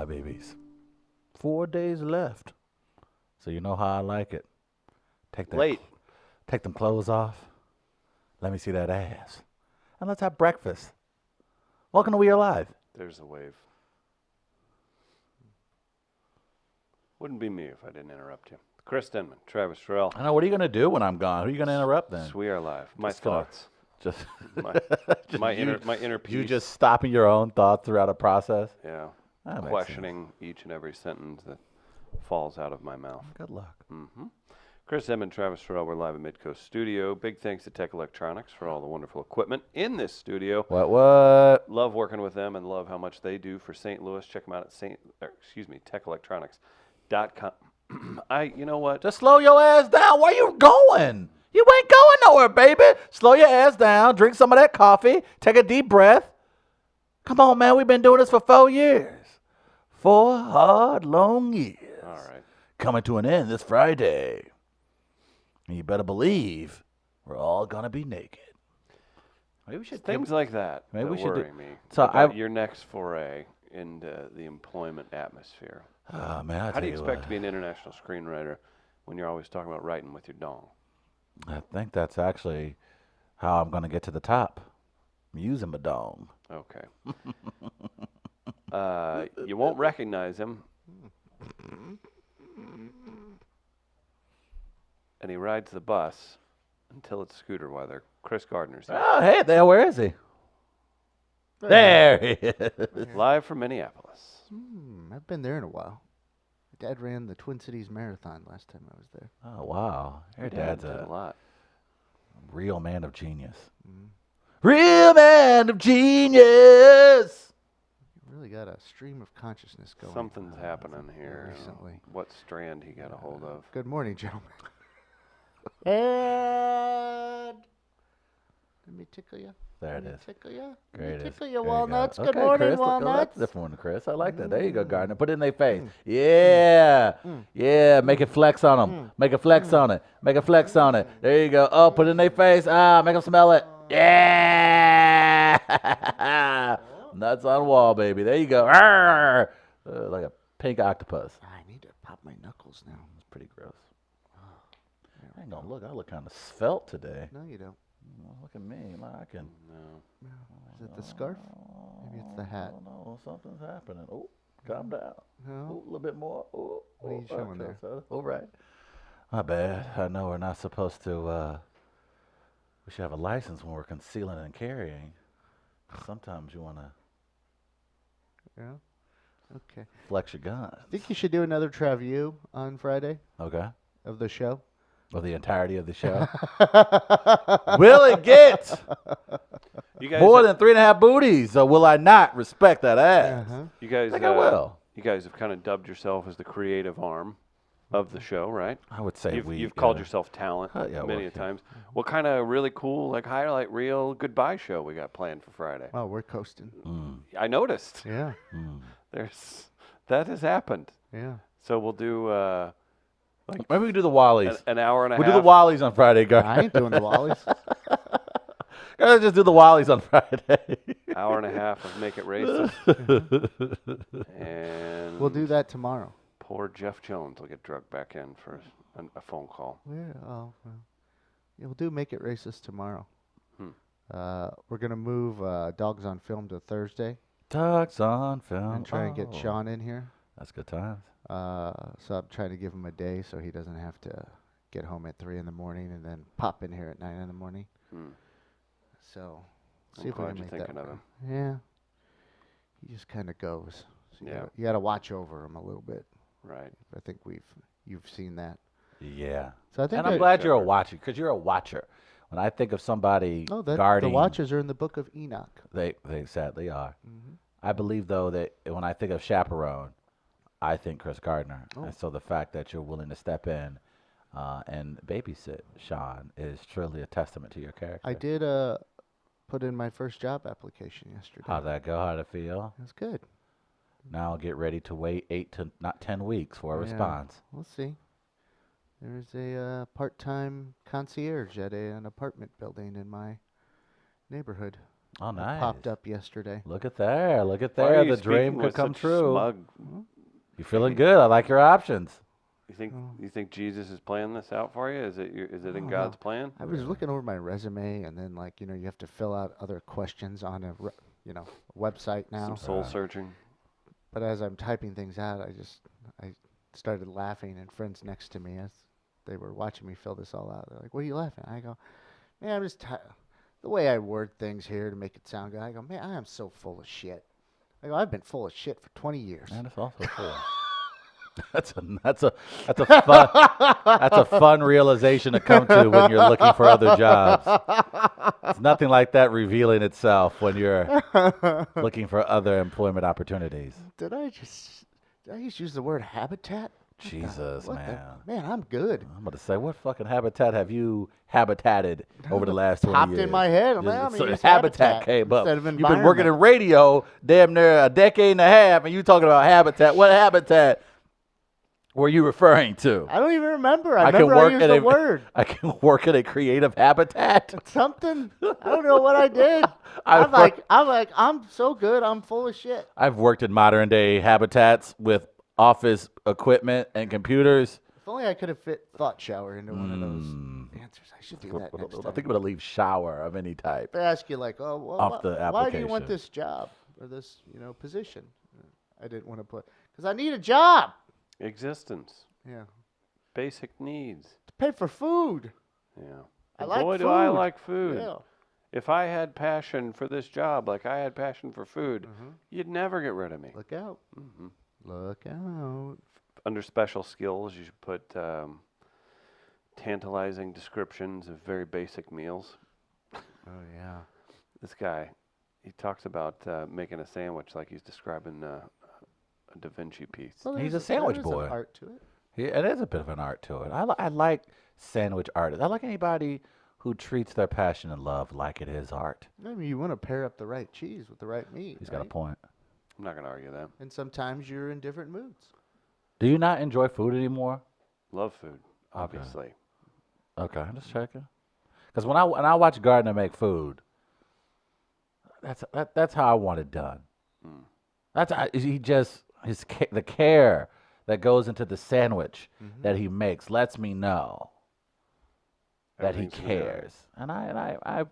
July, babies. 4 days left. So you know how I like it. Take that, Late. Take them clothes off. Let me see that ass. And let's have breakfast. Welcome to We Are Live. There's the wave. Wouldn't be me if I didn't interrupt you. Chris Denman, Travis Terrell. I know. What are you going to do when I'm gone? Who are you going to interrupt then? We Are Live. My Just gonna- thoughts. Just, My you, inner peace. You just stopping your own thoughts throughout a process? Yeah. That makes Questioning each and every sentence that falls out of my mouth. sense. Good luck. Mm-hmm. Chris Denman, Travis Terrell. We're live at Midcoast Studio. Big thanks to Tech Electronics for all the wonderful equipment in this studio. What? Love working with them and love how much they do for St. Louis. Check them out at techelectronics.com. You know what? Just slow your ass down. Where you going? You ain't going nowhere, baby. Slow your ass down. Drink some of that coffee. Take a deep breath. Come on, man. We've been doing this for 4 years. 4 hard, long years. All right. Coming to an end this Friday. And you better believe we're all going to be naked. Maybe we should Things like that Maybe that we should worry me. So about your next foray into the employment atmosphere. Oh, man. How do you expect to be an international screenwriter when you're always talking about writing with your dong? I think that's actually how I'm going to get to the top. I'm using my dome. Okay. You won't recognize him. And he rides the bus until it's Scooter Weather. Chris Gardner's here. Oh, hey, there. Where is he? There he is. Live from Minneapolis. I've been there in a while. My dad ran the Twin Cities Marathon last time I was there. Oh, wow. Your Yeah, dad's did a a lot. real man of genius. Real man of genius. You really got a stream of consciousness going. Something's happening here. recently. What strand he got a hold of? Good morning, gentlemen. And let me tickle you. There it Let me is. Tickle you. Great. Let me is. tickle There you, you go. walnuts. Good Okay, morning, Chris. Look, oh, walnuts. that's a different one, Chris. I like that. There you go, Gardner. Put it in their face. Yeah. Yeah. Make it flex on them. Make it flex on it. Make it flex on it. There you go. Oh, put it in their face. Ah, make them smell it. Yeah. Nuts on wall, baby. There you go. Like a pink octopus. I need to pop my knuckles now. It's pretty gross. I ain't gonna look. I look kind of svelte today. No, you don't. Look at me. I can. No. Is it the scarf? Maybe it's the hat. I don't know. Something's happening. Oh, calm down. No. Oh, a little bit more. Oh, What are you showing there? All right. My bad. I know we're not supposed to. We should have a license when we're concealing and carrying. Sometimes you want to Yeah. Okay. flex your gun. Think you should do another Travu on Friday Okay. of the show? Or the entirety of the show. Will it get You guys, more than 3.5 booties? Or will I not respect that ass? you guys, I think I will. You guys have kind of dubbed yourself as the creative arm of the show, right? I would say You've called yourself talent Yeah, many well, a times. What kind of really cool, like highlight reel goodbye show we got planned for Friday? Oh, we're coasting. I noticed. Yeah. That has happened. Yeah. So we'll do Maybe we can do the Wallies. an hour and a We'll half. do the Wallies on Friday, guys. I ain't doing the Wallies. Gotta just do the Wallies on Friday. Hour and a half of Make It Racist. And We'll do that tomorrow. poor Jeff Jones will get drugged back in for a phone call. Yeah. Oh, well. Yeah, we'll do Make It Racist tomorrow. We're going to move Dogs on Film to Thursday Dogs on film. and try and get Oh, Sean in here. That's good times. So I'm trying to give him a day so he doesn't have to get home at 3 in the morning and then pop in here at 9 in the morning. So see I'm if we glad can you're make that thinking of work. him. Yeah. He just kind of goes. So Yeah. you got to watch over him a little bit. Right. I think you've seen that. Yeah. So I think And I'm I- glad you're a watcher, because you're a watcher. When I think of somebody Oh, the guarding, watches are in the Book of Enoch. they sadly are. I believe, though, that when I think of chaperone, I think Chris Gardner. Oh. And so the fact that you're willing to step in and babysit Sean is truly a testament to your character. I did put in my first job application yesterday. How'd that go? How'd it feel? It was good. Now get ready to wait 8 to not 10 weeks for a Yeah. response. We'll see. There's a part-time concierge at an apartment building in my neighborhood. Oh, nice. Popped up yesterday. Look at there. Look at Why are there. you The dream speaking could with come such true. smug? You're feeling good. I like your options. You think Jesus is playing this out for you? Is it in Oh, God's no. plan? I was looking over my resume, and then you have to fill out other questions on a website now. Some soul searching. But as I'm typing things out, I started laughing, and friends next to me, as they were watching me fill this all out, they're like, "What are you laughing at?" I go, "Man, I'm just the way I word things here to make it sound good." I go, "Man, I am so full of shit." I go, "I've been full of shit for 20 years." Man, that's also true. That's a fun realization to come to when you're looking for other jobs. It's nothing like that revealing itself when you're looking for other employment opportunities. Did I just use the word habitat? Jesus, man. Man, I'm good. I'm about to say, what fucking habitat have you habitated over the last 20 Popped years? in my head. I'm Just- like, I'm so gonna use habitat came up. instead of You've been working in environment. radio damn near a decade and a half, and you talking about habitat. What habitat were you referring to? I don't even remember. I can remember I work used in the a word. I can work in a creative habitat. Something. I don't know what I did. I've I'm so good. I'm full of shit. I've worked in modern day habitats with office equipment and computers. If only I could have fit thought shower into one of those answers. I should do that next I time. think I'm gonna leave shower of any type. They ask you like, "Oh, well, Off the why do you want application. this job or this, position?" I didn't want to put because I need a job. Existence. Yeah, Basic needs. to pay for food. Yeah. I And like boy, do I food. like food. Yeah. If I had passion for this job like I had passion for food, Mm-hmm. you'd never get rid of me. Look out. Mhm. Look out. Under special skills, you should put tantalizing descriptions of very basic meals. Oh yeah. This guy, he talks about making a sandwich like he's describing a Da Vinci piece. Well, He's there's a sandwich there is an boy. art to it. Yeah, it is a bit of an art to it. I like sandwich artists. I like anybody who treats their passion and love like it is art. I mean, you want to pair up the right cheese with the right meat. He's got a right? point. I'm not going to argue that. And sometimes you're in different moods. Do you not enjoy food anymore? Love food, obviously. Okay, I'm just checking. Because when I watch Gardner make food, that's how I want it done. The care that goes into the sandwich that he makes lets me know that he Everything's in there. cares, and I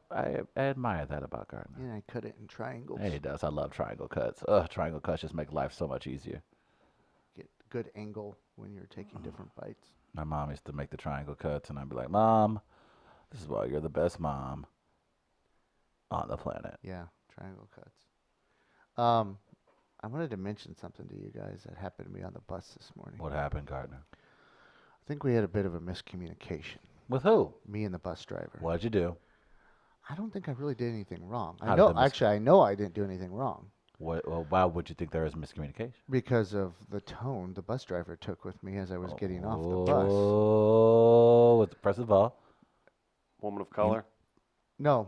admire that about Gardner. Yeah, I cut it in triangles. Yeah, he does. I love triangle cuts. Triangle cuts just make life so much easier. Get good angle when you're taking different bites. My mom used to make the triangle cuts, and I'd be like, "Mom, this is why you're the best mom on the planet." Yeah, triangle cuts. I wanted to mention something to you guys that happened to me on the bus this morning. What happened, Gardner? I think we had a bit of a miscommunication. With who? Me and the bus driver. What'd you do? I don't think I really did anything wrong. How I did know. the mis- Actually, I know I didn't do anything wrong Why would you think there was miscommunication? because of the tone the bus driver took with me as I was getting off the bus. Oh, first of all, Woman of color. No,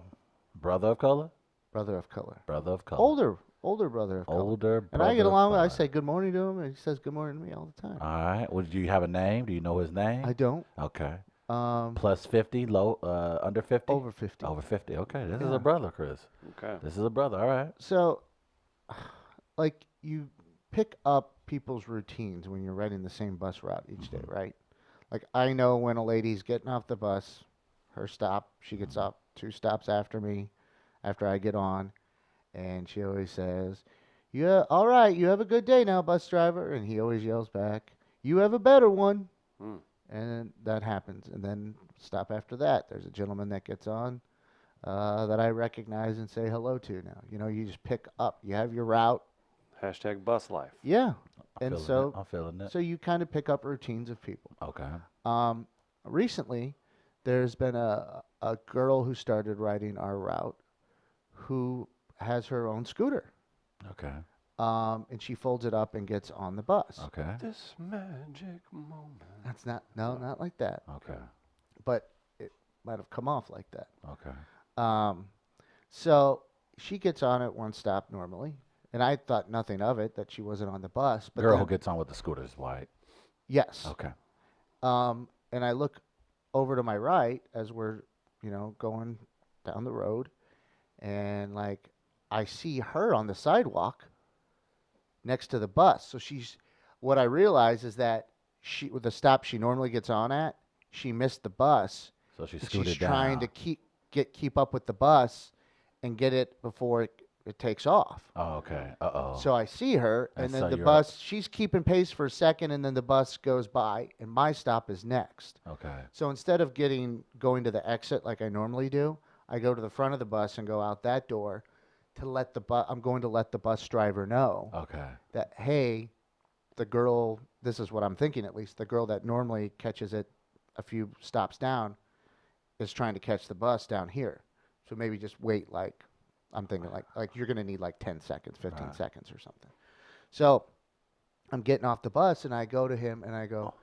brother of color? brother of color. Brother of color. Older brother of color. Older And brother I get of along with. I color. say good morning to him, and he says good morning to me all the time. All right. Well, do you have a name? Do you know his name? I don't. Okay. Um, Plus 50, low, under 50? over 50. Over 50. Okay. This is Yeah. a brother, Chris. Okay. This is a brother. All right. So, like, you pick up people's routines when you're riding the same bus route each day, right? Like, I know when a lady's getting off the bus, her stop, she gets up 2 stops after me, after I get on, and she always says, "Yeah, all right, you have a good day now, bus driver." And he always yells back, "You have a better one." Hmm. And that happens. And then stop after that, there's a gentleman that gets on that I recognize and say hello to now. You just pick up. You have your route. Hashtag bus life. Yeah. I'm And feeling it. I'm feeling it. so you kind of pick up routines of people. Okay. Recently, there's been a girl who started riding our route who has her own scooter. Okay. And she folds it up and gets on the bus. Okay. This magic moment. That's not like that. Okay. But it might have come off like that. Okay. So she gets on at one stop normally, and I thought nothing of it that she wasn't on the bus. But Girl who then- gets on with the scooter is white. yes. Okay. And I look over to my right as we're, going down the road, and like I see her on the sidewalk next to the bus. So what I realize is that with the stop she normally gets on at, she missed the bus. So she And scooted she's trying down. to keep up with the bus and get it before it takes off. Oh, okay. Uh-oh. So I see her, and And then so the you're- bus, she's keeping pace for a second, and then the bus goes by, and my stop is next. Okay. So instead of going to the exit like I normally do, I go to the front of the bus and go out that door to I'm going to let the bus driver know Okay. that, hey, the girl, this is what I'm thinking at least, the girl that normally catches it a few stops down is trying to catch the bus down here. So maybe just wait, like, I'm thinking like you're going to need like 10 seconds, 15 Right. seconds or something. So I'm getting off the bus and I go to him and I go,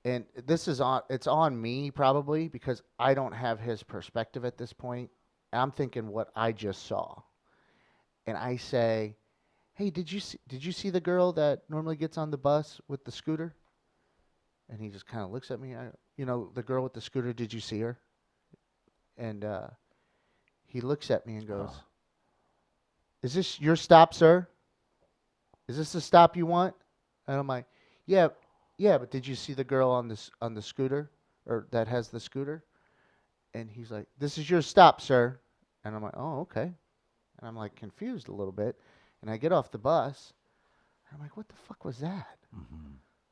and it's on me probably because I don't have his perspective at this point. I'm thinking what I just saw. And I say, hey, did you see the girl that normally gets on the bus with the scooter? And he just kind of looks at me. The girl with the scooter, did you see her? And he looks at me and goes, is this your stop, sir? Is this the stop you want? And I'm like, yeah, but did you see the girl on the scooter, or that has the scooter? And he's like, this is your stop, sir. And I'm like, oh, okay. And I'm like confused a little bit. And I get off the bus. And I'm like, what the fuck was that?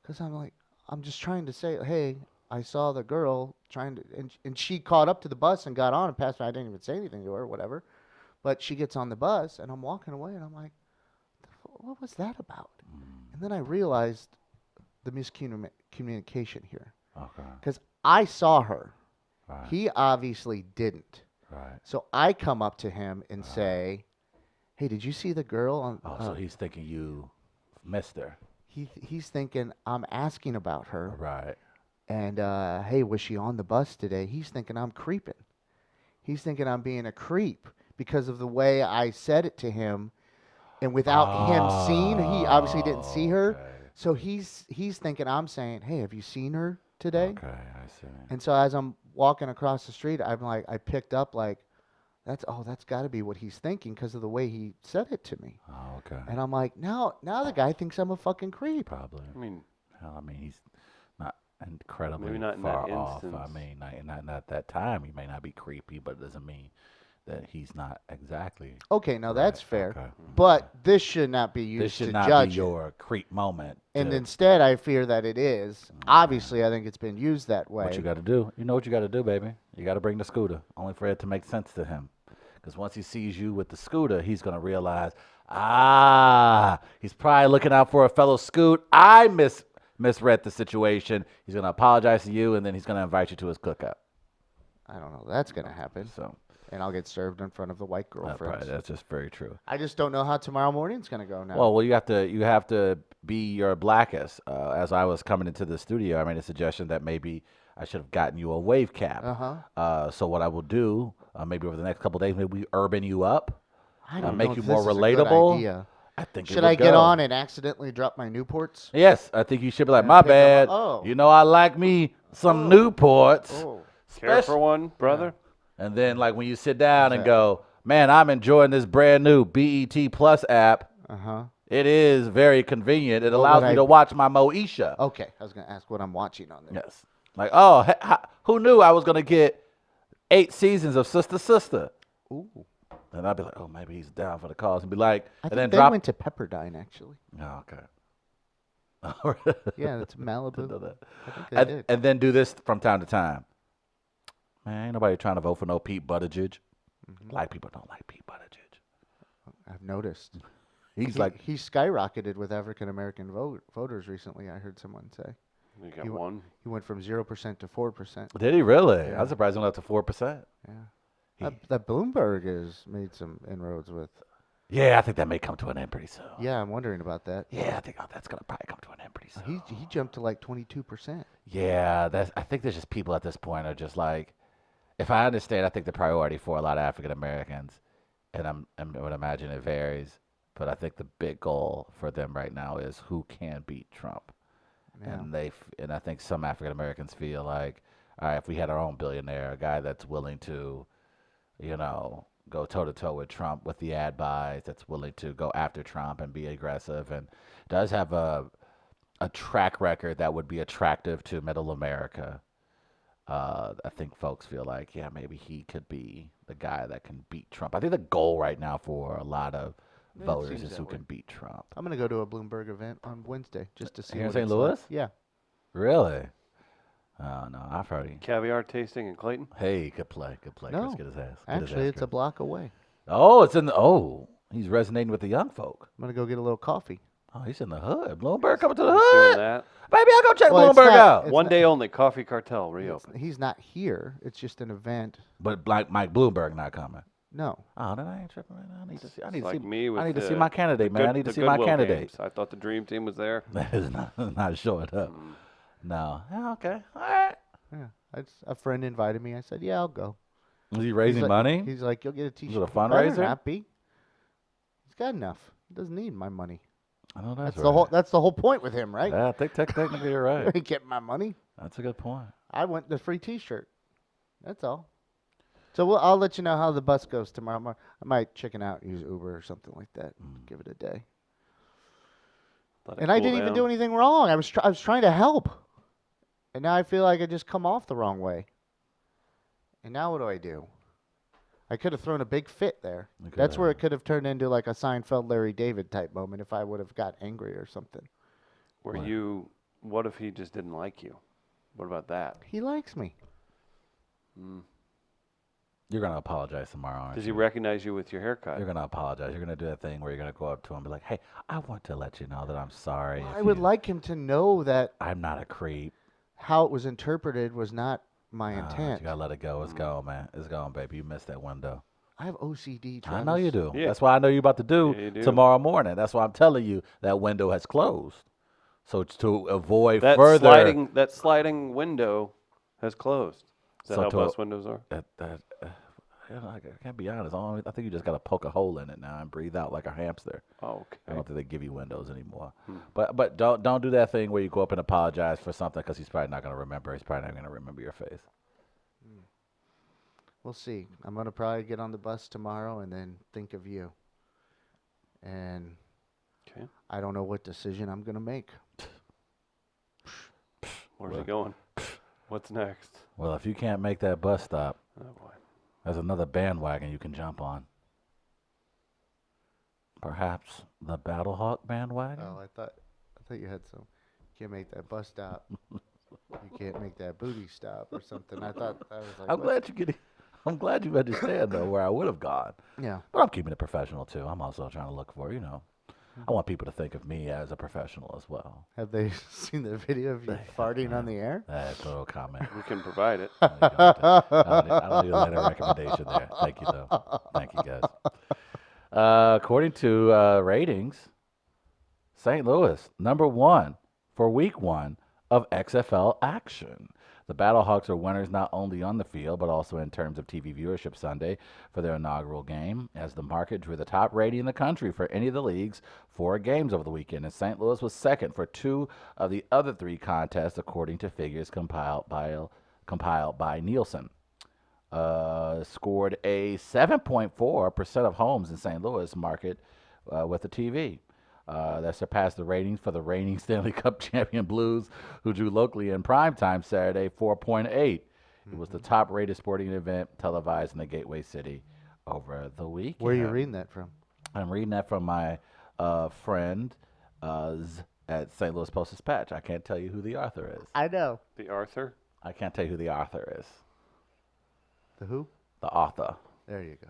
Because I'm just trying to say, hey, I saw the girl trying to, and she caught up to the bus and got on and passed me. I didn't even say anything to her or whatever. But she gets on the bus and I'm walking away and I'm like, what was that about? And then I realized the miscommunication here. Okay. Because I saw her. Right. He obviously didn't. Right. So I come up to him and say, hey, did you see the girl on? Oh, so he's thinking you missed her. He's thinking I'm asking about her. Right. And, hey, was she on the bus today? He's thinking I'm creeping. He's thinking I'm being a creep because of the way I said it to him. And without him seeing, he obviously didn't see her. Okay. So he's thinking I'm saying, hey, have you seen her today? Okay, I see. And so as I'm walking across the street, I'm like, I picked up like, that's got to be what he's thinking because of the way he said it to me. Oh, okay. And I'm like, now the guy thinks I'm a fucking creep. Probably. I mean, Hell, I mean, he's not incredibly Maybe not in far that off. I instance. mean, not at that time. He may not be creepy, but it doesn't mean that he's not exactly. Okay, now that's Right, fair. okay. But this should not be used This should to not judge be it. your creep moment. And to- instead, I fear that it is. Obviously, I think it's been used that way. What you got to do? You know what you got to do, baby. You got to bring the scooter, only for it to make sense to him. Because once he sees you with the scooter, he's gonna realize, he's probably looking out for a fellow scoot. I misread the situation. He's gonna apologize to you, and then he's gonna invite you to his cookout. I don't know. That's going to happen. So And I'll get served in front of the white girlfriends. that's just very true. I just don't know how tomorrow morning's going to go now. Well, you have to be your blackest. As I was coming into the studio, I made a suggestion that maybe I should have gotten you a wave cap. Uh-huh. So what I will do, maybe over the next couple of days, maybe we urban you up. I don't make know you if more this is a good relatable. idea. I think it Should would I get go. on and accidentally drop my Newports? Yes, I think you should be like, And my pick 'em bad. up. Oh. You know, I like me some Newports. Oh. care Spec- for one, brother. And then, like, when you sit down and Okay. go, man, I'm enjoying this brand new BET Plus app. Uh-huh. It is very convenient. It What allows would me I- to watch my Moesha. Okay. I was going to ask what I'm watching on there. Yes. Like, oh, who knew I was going to get 8 seasons of Sister Sister? Ooh. And I'd be like, oh, maybe he's down for the cause. And be like, I and think then they drop. went to Pepperdine, actually. Oh, okay. Yeah, that's Malibu. Didn't know that. I think they And, did. and then do this from time to time. Man, ain't nobody trying to vote for no Pete Buttigieg. Mm-hmm. Black people don't like Pete Buttigieg. I've noticed. He's like, he skyrocketed with African American voters recently. I heard someone say You got You wa- one. he went from 0% to 4%. did he really? Yeah. I'm surprised he went up to 4%. Yeah, He- that Bloomberg has made some inroads with. Yeah, I think that may come to an end pretty soon. Yeah, I'm wondering about that. Yeah, I think that's gonna probably come to an end pretty soon. He jumped to like 22%. Yeah, I think there's just people at this point are just like, if I understand, I think the priority for a lot of African Americans, and I would imagine it varies, but I think the big goal for them right now is who can beat Trump. Yeah. And I think some African Americans feel like, all right, if we had our own billionaire, a guy that's willing to, go toe to toe with Trump with the ad buys, that's willing to go after Trump and be aggressive, and does have a track record that would be attractive to middle America. I think folks feel like, yeah, maybe he could be the guy that can beat Trump. I think the goal right now for a lot of Yeah, it voters seems is that who way. can beat Trump. I'm gonna go to a Bloomberg event on Wednesday just to see. Here in what St. it's Louis? like. Yeah. Really? Oh no, I've heard he. Caviar tasting in Clayton. Hey, good play, good play. No, Chris, get his ass. Get his Actually, ass, it's a Chris. block away. Oh, it's in the. Oh, he's resonating with the young folk. I'm gonna go get a little coffee. Oh, he's in the hood. Bloomberg coming to the He's doing hood. that. Baby, I'll go check Well, it's Bloomberg not- out. it's One not- day only. Coffee Cartel It's- reopened. He's not here. It's just an event. But like Mike Bloomberg not coming. No. Oh, then I ain't tripping right now. I need to see. I need It's to like see. me with I need to see the- my candidate, the man. I good- need to the see my Goodwill candidate. games. I thought the dream team was there. That is not showing up. Mm. No. Yeah, okay. All right. Yeah. A friend invited me. I said, yeah, I'll go. Is he raising He's like- money? He's like, you'll get a T-shirt. it a He better fundraiser? not be. He's got enough. He doesn't need my money. I know That's right. the whole. That's the whole point with him, right? Yeah, I think technically you're He right. ain't getting my money. That's a good point. I want the free T-shirt. That's all. So I'll let you know how the bus goes tomorrow. I might chicken out, use Uber or something like that. Give it a day. Let it And I cool didn't even down. do anything wrong. I was trying to help, and now I feel like I just come off the wrong way. And now what do? I could have thrown a big fit there. You could That's where have. it could have turned into like a Seinfeld Larry David type moment if I would have got angry or something. Were What? you? What if he just didn't like you? What about that? He likes me. Mm. You're gonna apologize tomorrow, aren't Does he you? recognize you with your haircut? You're gonna apologize. You're gonna do that thing where you're gonna go up to him and be like, "Hey, I want to let you know that I'm sorry. Well, if I would you- like him to know that I'm not a creep. how it was interpreted was not my Nah, intent. You gotta let it go. It's gone, man. It's gone, baby. You missed that window. I have OCD. I know you do. Yeah. That's why I know you're about to do Yeah, you do. tomorrow morning. That's why I'm telling you that window has closed. So it's to avoid That further. sliding window has closed. Is that So how to- bus windows are? You know, I can't be honest. I think you just gotta poke a hole in it now and breathe out like a hamster. Oh, I okay. don't think they give you windows anymore. Hmm. But don't do that thing where you go up and apologize for something because he's probably not gonna remember. He's probably not gonna remember your face. We'll see. I'm gonna probably get on the bus tomorrow and then think of you. And Okay. I don't know what decision I'm gonna make. Where's he going? What's next? Well, if you can't make that bus stop, Oh boy. there's another bandwagon you can jump on. Perhaps the Battlehawk bandwagon. Oh, I thought you had some. Can't make that bus stop. You can't make that booty stop or something. I thought I was like, I'm what? glad you get. I'm glad you understand though where I would have gone, Yeah. but I'm keeping it professional too. I'm also trying to look for I want people to think of me as a professional as well. Have they seen the video of you farting on the air? That's a little comment. We can provide it. I don't need a letter of recommendation there. Thank you though. Thank you guys. According to ratings, St. Louis #1 for Week 1 of XFL action. The Battlehawks are winners not only on the field, but also in terms of TV viewership Sunday for their inaugural game, as the market drew the top rating in the country for any of the league's 4 games over the weekend. And St. Louis was second for 2 of the other 3 contests, according to figures compiled by Nielsen. Scored a 7.4% of homes in St. Louis market with the TV. That surpassed the ratings for the reigning Stanley Cup champion Blues, who drew locally in primetime Saturday 4.8. It was the top-rated sporting event televised in the Gateway City over the weekend. Where are you reading that from? I'm reading that from my friend at St. Louis Post-Dispatch. I can't tell you who the author is. I know. The Arthur. I can't tell you who the author is. The who? The author, There you go.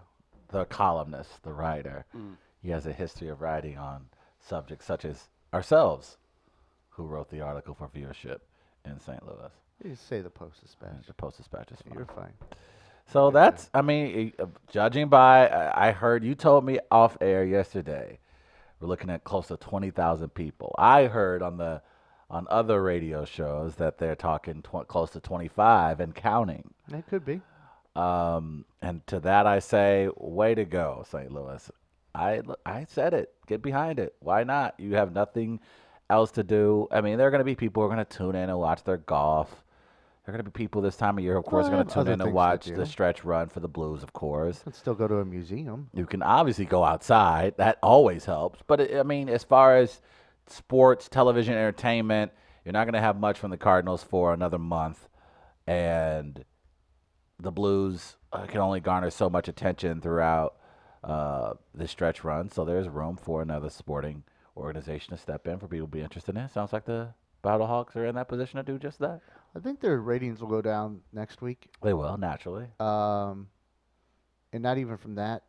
the columnist, the writer. Mm. He has a history of writing on subjects such as ourselves, who wrote the article for viewership in St. Louis. You just say the Post-Dispatch. The Post-Dispatch is fine. You're fine. So that's, I mean, judging by, I heard you told me off air yesterday, we're looking at close to 20,000 people. I heard on other radio shows that they're talking close to 25 and counting. It could be. And to that I say, way to go, St. Louis. I said it. Get behind it. Why not? You have nothing else to do. I mean, there are going to be people who are going to tune in and watch their golf. There are going to be people this time of year, of course, Well, going to tune other in things and to watch do. the stretch run for the Blues, of course. Let's still go to a museum. You can obviously go outside. That always helps. But, I mean, as far as sports, television, entertainment, you're not going to have much from the Cardinals for another month. And the Blues can only garner so much attention throughout the stretch run. So there's room for another sporting organization to step in for people to be interested in. Sounds like the Battlehawks are in that position to do just that. I think their ratings will go down next week. They will, naturally. And not even from that,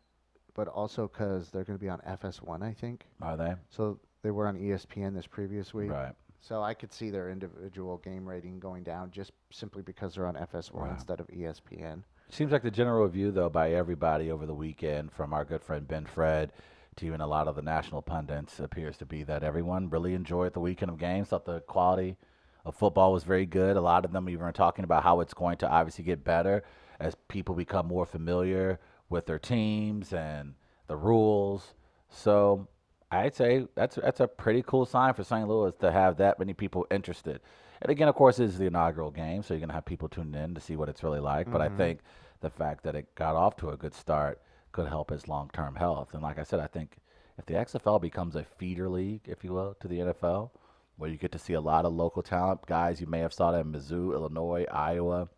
but also because they're going to be on FS1, I think. Are they? So they were on ESPN this previous week. Right. So I could see their individual game rating going down just simply because they're on FS1 Wow. instead of ESPN. Seems like the general review, though, by everybody over the weekend, from our good friend Ben Fred to even a lot of the national pundits, appears to be that everyone really enjoyed the weekend of games, thought the quality of football was very good. A lot of them even are talking about how it's going to obviously get better as people become more familiar with their teams and the rules. So I'd say that's a pretty cool sign for St. Louis to have that many people interested. And again, of course, it's the inaugural game, so you're going to have people tuned in to see what it's really like. But I think the fact that it got off to a good start could help its long-term health. And like I said, I think if the XFL becomes a feeder league, if you will, to the NFL, where you get to see a lot of local talent, guys you may have saw in Mizzou, Illinois, Iowa,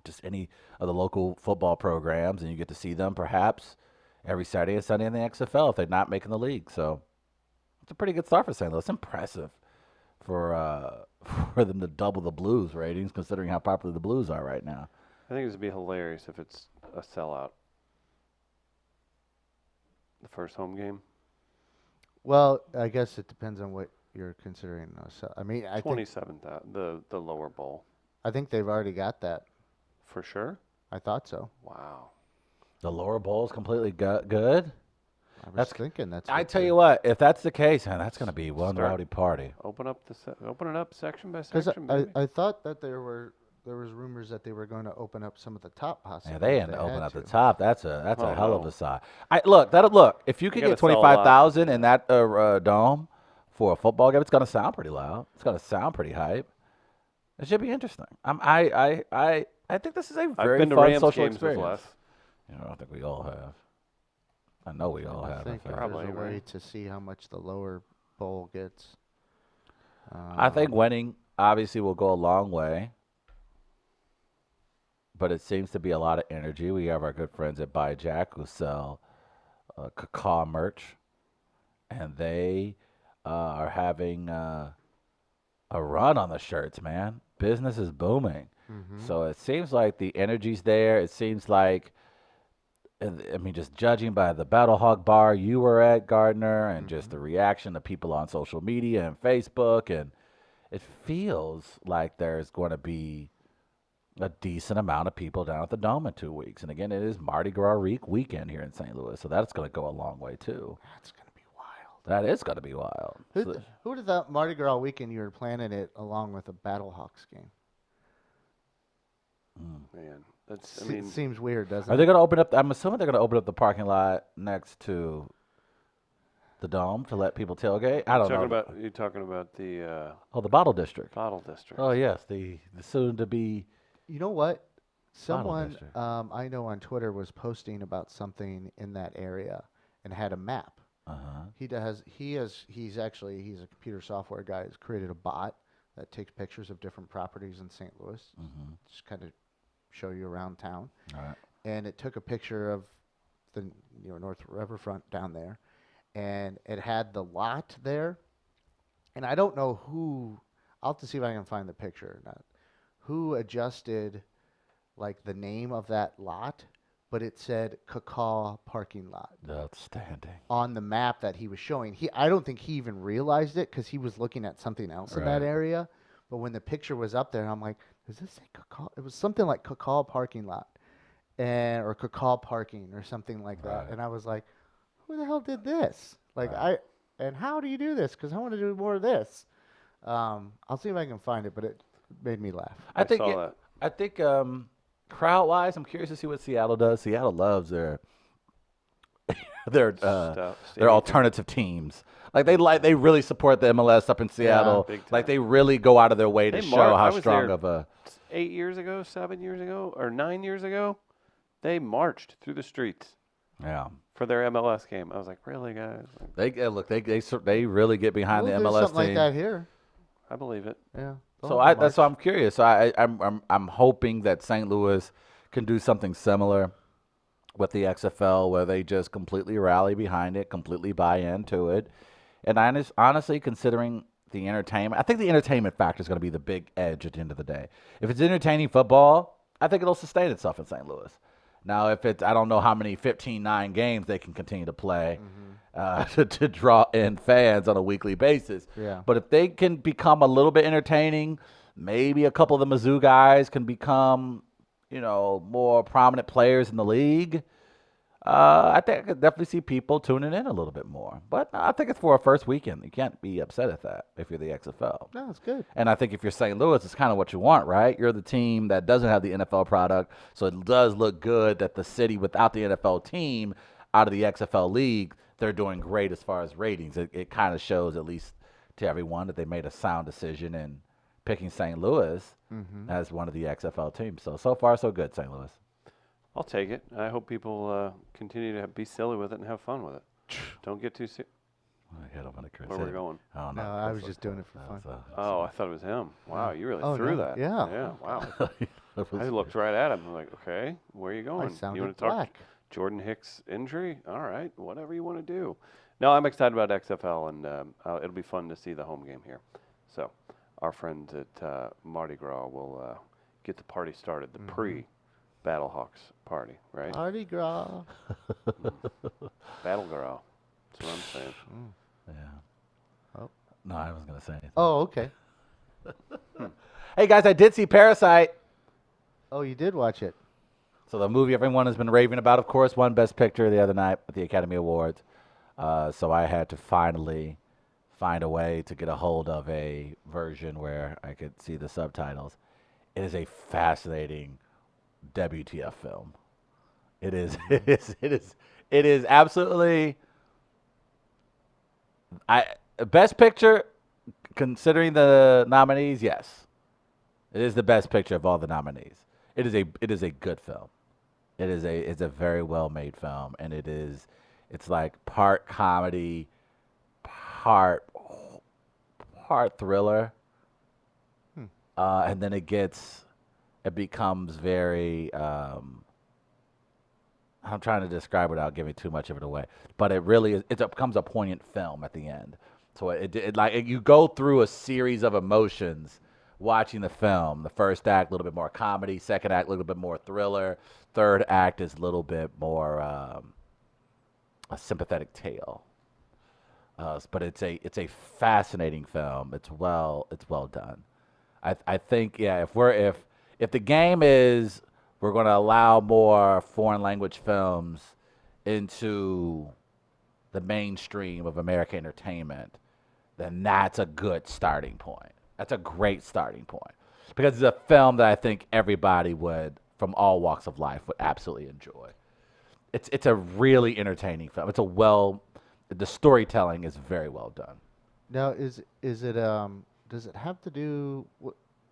just any of the local football programs, and you get to see them perhaps every Saturday and Sunday in the XFL if they're not making the league. So it's a pretty good start for St. Louis. It's impressive for them to double the Blues ratings, considering how popular the Blues are right now. I think it would be hilarious if it's a sellout. The first home game, Well, I guess it depends on what you're considering. So, I mean, I think 27th, the lower bowl, they've already got that. for sure. I thought so. Wow. The lower bowl is completely good. I was That's- thinking that's. I what tell the- you what, if that's the case, man, that's going to be one Start. rowdy party. Open it up section by Because section. baby. I thought that there was rumors that they were going to open up some of the top possibly. Yeah, they if end up opening had up the to. top. That's a Oh, hell of no. a side. Look. If you could gotta get sell a lot. 25,000 in that dome for a football game, it's going to sound pretty loud. It's going to sound pretty hype. It should be interesting. I think this is a I've very been to fun Rams social games with experience. Les. You know, I think we all have. I know we all I have. think if Probably, there's a way right? to see how much the lower bowl gets. I think winning obviously will go a long way, but it seems to be a lot of energy. We have our good friends at Buy Jack who sell cacao merch, and they are having a run on the shirts, man. Business is booming. So it seems like the energy's there. It seems like, I mean, just judging by the Battlehawk bar you were at, Gardner, and just the reaction of people on social media and Facebook, and it feels like there's going to be a decent amount of people down at the Dome in 2 weeks. And again, it is Mardi Gras weekend here in St. Louis, so that's going to go a long way too. That's gonna be wild. That is going to be wild. So- Who would have thought Mardi Gras weekend you were planning it along with a Battlehawks game? Man, that's. I mean, Seems weird, doesn't Are it? they going to open up? I'm assuming they're going to open up the parking lot next to the Dome to let people tailgate. I don't know. you're talking about the Oh, the Bottle District. bottle district. Oh yes, the soon to be. You know what? Bottle Someone district. I know on Twitter was posting about something in that area and had a map. He's a computer software guy. He's created a bot that takes pictures of different properties in St. Louis, just kind of show you around town. All right. And it took a picture of the North Riverfront down there, and it had the lot there. And I don't know who. I'll have to see if I can find the picture or not. Who adjusted like the name of that lot, but it said Cacao parking lot Outstanding. on the map that he was showing. I don't think he even realized it because he was looking at something else in that Right. area. But when the picture was up there, I'm like, does this say Cacao? It was something like Cacao parking lot, or Cacao parking or something like that. Right. And I was like, who the hell did this? Like Right. and how do you do this? Because I want to do more of this. I'll see if I can find it, but it made me laugh. I saw that. I think crowd-wise, I'm curious to see what Seattle does. Seattle loves their their alternative teams. Like they really support the MLS up in Seattle. big Like time. they really go out of their way to They show mark- I how was strong there of a 8 years ago, 7 years ago, or 9 years ago, they marched through the streets Yeah. for their MLS game. I was like, really, guys? Like, They really get behind We'll the do MLS something like team. that here. I believe it. Yeah. So that's why I'm curious. So I'm hoping that St. Louis can do something similar with the XFL, where they just completely rally behind it, completely buy into it. And honestly, considering the entertainment, I think the entertainment factor is going to be the big edge at the end of the day. If it's entertaining football, I think it'll sustain itself in St. Louis. Now, if it's, I don't know how many 15-9 games they can continue to play to draw in fans on a weekly basis. Yeah. But if they can become a little bit entertaining, maybe a couple of the Mizzou guys can become, more prominent players in the league. I think I could definitely see people tuning in a little bit more. But I think it's for a first weekend. You can't be upset at that if you're the XFL. No, it's good. And I think if you're St. Louis, it's kind of what you want, right? You're the team that doesn't have the NFL product, so it does look good that the city without the NFL team out of the XFL league, they're doing great as far as ratings. It kind of shows, at least to everyone, that they made a sound decision in picking St. Louis as one of the XFL teams. So far, so good, St. Louis. I'll take it. I hope people continue to be silly with it and have fun with it. Don't get too serious. Where we're going? Oh, No, I was just doing it for fun. Oh, I thought it was him. Wow, you really Oh, threw no. that. Yeah. Yeah, wow. I looked right at him. I'm like, okay, where are you I going? You sounded want to talk black. Jordan Hicks injury? All right, whatever you want to do. No, I'm excited about XFL, and it'll be fun to see the home game here. So our friends at Mardi Gras will get the party started, the pre-Battlehawks party, right? Mardi Gras. Battle Gras. That's what I'm saying. Yeah. Oh. No, I wasn't going to say anything. Oh, okay. Hey, guys, I did see Parasite. Oh, you did watch it. So the movie everyone has been raving about, of course, won Best Picture the other night at the Academy Awards. So I had to finally find a way to get a hold of a version where I could see the subtitles. It is a fascinating WTF film. It is. It is absolutely. Best Picture, considering the nominees, yes, it is the best picture of all the nominees. It is a good film. It's a very well made film, and it's like part comedy, part thriller, and then it becomes very. I'm trying to describe without giving too much of it away, but it really is. It becomes a poignant film at the end. So you go through a series of emotions watching the film. The first act, a little bit more comedy. Second act, a little bit more thriller. Third act is a little bit more a sympathetic tale. But it's a fascinating film. It's well done. I think if the game is we're going to allow more foreign language films into the mainstream of American entertainment, then that's a good starting point. That's a great starting point. Because it's a film that I think everybody from all walks of life, would absolutely enjoy. It's a really entertaining film. The storytelling is very well done. Now, is it does it have to do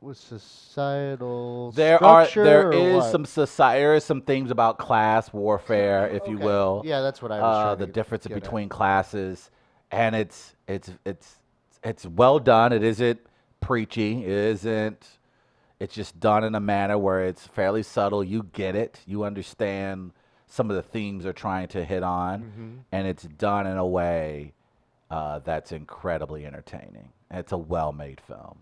with societal There structure or is what? there is some themes about class warfare, if you Okay. will. Yeah, that's what I was trying The to difference get at. between classes, and it's well done. It isn't preachy. It's just done in a manner where it's fairly subtle. You get it. You understand some of the themes they're trying to hit on, and it's done in a way that's incredibly entertaining. And it's a well-made film.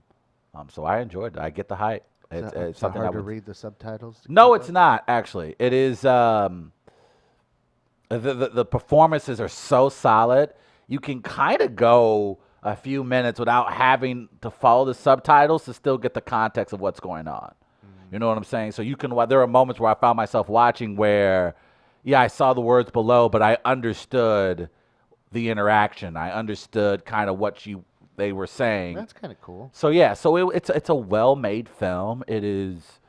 So I enjoyed it. I get the hype. It's Is it something hard I to would. read the subtitles? to No, keep it's up? not actually. It is. The performances are so solid. You can kind of go a few minutes without having to follow the subtitles to still get the context of what's going on. You know what I'm saying? So you can. There are moments where I found myself watching where, yeah, I saw the words below, but I understood the interaction. I understood kind of what they were saying. That's kind of cool. So yeah, it's a well-made film. It is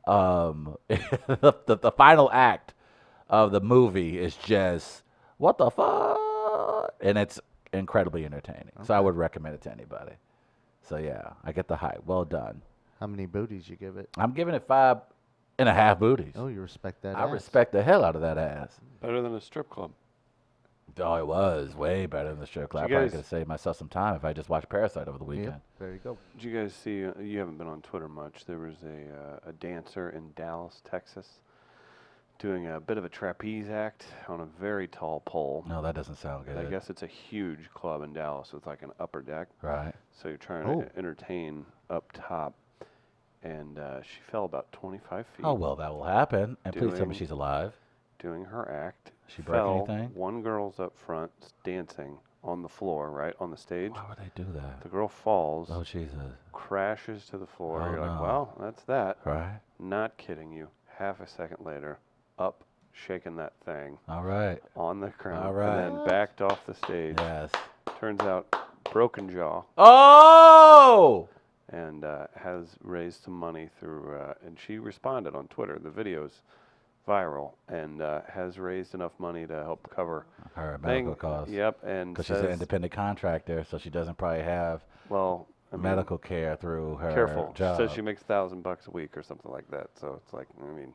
the final act of the movie is just what the fuck, and it's incredibly entertaining. So I would recommend it to anybody. So yeah, I get the hype. Well done. How many booties you give it? I'm giving it 5.5 booties. Oh, you respect that. I ass. respect the hell out of that ass. Better than a strip club. Oh, it was way better than the strip club. I You probably guys- could have saved myself some time if I just watched Parasite over the weekend. Yep. There you go. Did you guys see? You haven't been on Twitter much. There was a dancer in Dallas, Texas, doing a bit of a trapeze act on a very tall pole. No, that doesn't sound good. I guess it's a huge club in Dallas with like an upper deck. Right. So you're trying Oh. to entertain up top, and she fell about 25 feet. Oh, well, that will happen. And please tell me Doing- she's alive. Doing her act. She break fell. anything? One girl's up front dancing on the floor, right on the stage. Why would they do that? The girl falls, Oh, Jesus. crashes to the floor. Oh, You're like, no. well, that's that. Right. Not kidding you. Half a second later, up, shaking that thing All right. on the ground, All right. and then backed off the stage. Yes. Turns out, broken jaw, Oh! and has raised some money through. And she responded on Twitter. The video's viral, and has raised enough money to help cover Her thing. medical costs. Yep, and Because she's an says, independent contractor, so she doesn't probably have well, I mean, medical care through her careful. job. She says she makes $1,000 a week or something like that. So it's like, I mean,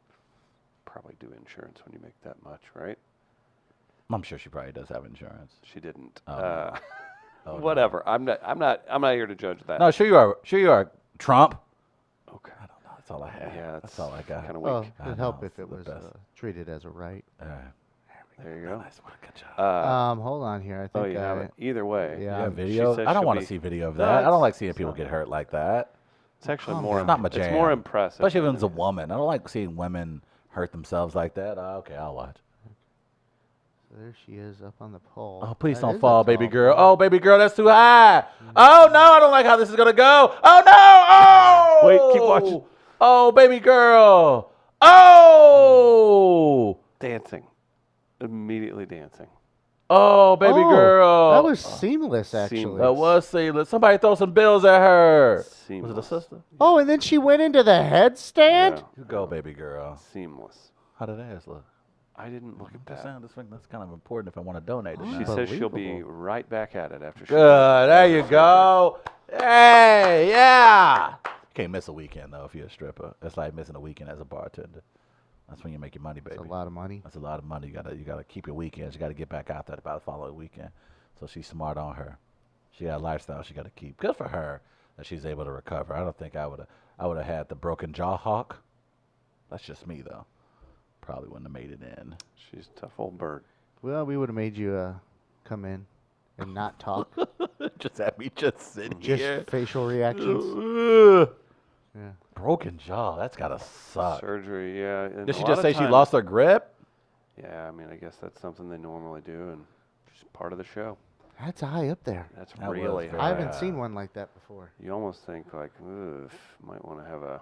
probably do insurance when you make that much, right? I'm sure she probably does have insurance. She didn't. Oh, no. Oh, no. Whatever. I'm not here to judge that. No, sure you are. Sure you are. Trump. Okay. I don't know. That's all I have. Yeah, that's all I got. Kind of Well, weak. I it'd help know, if it's it the was best. treated as a right. There you go. Nice. What a good job. Hold on here. I think Oh, you have it. Either way, yeah. You have she video? says I don't she'll want to be- see video of No, that. I don't it's- like seeing it's people not- get hurt like that. it's actually Calm more. down. Not my It's jam. more impressive. Especially if than it's a it is. woman. I don't like seeing women hurt themselves like that. Oh, okay, I'll watch. So there she is up on the pole. Oh, please That don't is a fall, baby tall girl. pole. Oh, baby girl, that's too high. Oh, no, I don't like how this is going to go. Oh, no. Oh! Wait, keep watching. Oh, baby girl. Oh! Dancing. Immediately dancing. Oh, baby Oh, girl. That was seamless, actually. Seamless. That was seamless. Somebody throw some bills at her. Was it a Seamless. sister? Oh, and then she went into the headstand? Yeah. You go, baby girl. Seamless. How did that ass look? I didn't look at Just that. saying, that's kind of important if I want to donate it. Oh, now. She says she'll be Unbelievable. right back at it after she. Good. There you go. Hey, yeah. You can't miss a weekend though if you're a stripper. It's like missing a weekend as a bartender. That's when you make your money, baby. That's a lot of money. That's a lot of money. You gotta keep your weekends. You gotta get back out there by the following weekend. So she's smart on her. She got a lifestyle she gotta keep. Good for her that she's able to recover. I don't think I would have had the broken jaw hawk. That's just me though. Probably wouldn't have made it in. She's a tough old bird. Well, we would have made you come in and not talk. Just have me just sit Just here. facial reactions. Ugh. Yeah. Broken jaw. That's gotta suck. Surgery, yeah. and Did a she lot just of say she times- lost her grip? Yeah, I mean, I guess that's something they normally do, and just part of the show. That's high up there. That's That was really very I high. haven't seen one like that before. You almost think like, ugh, might want to have a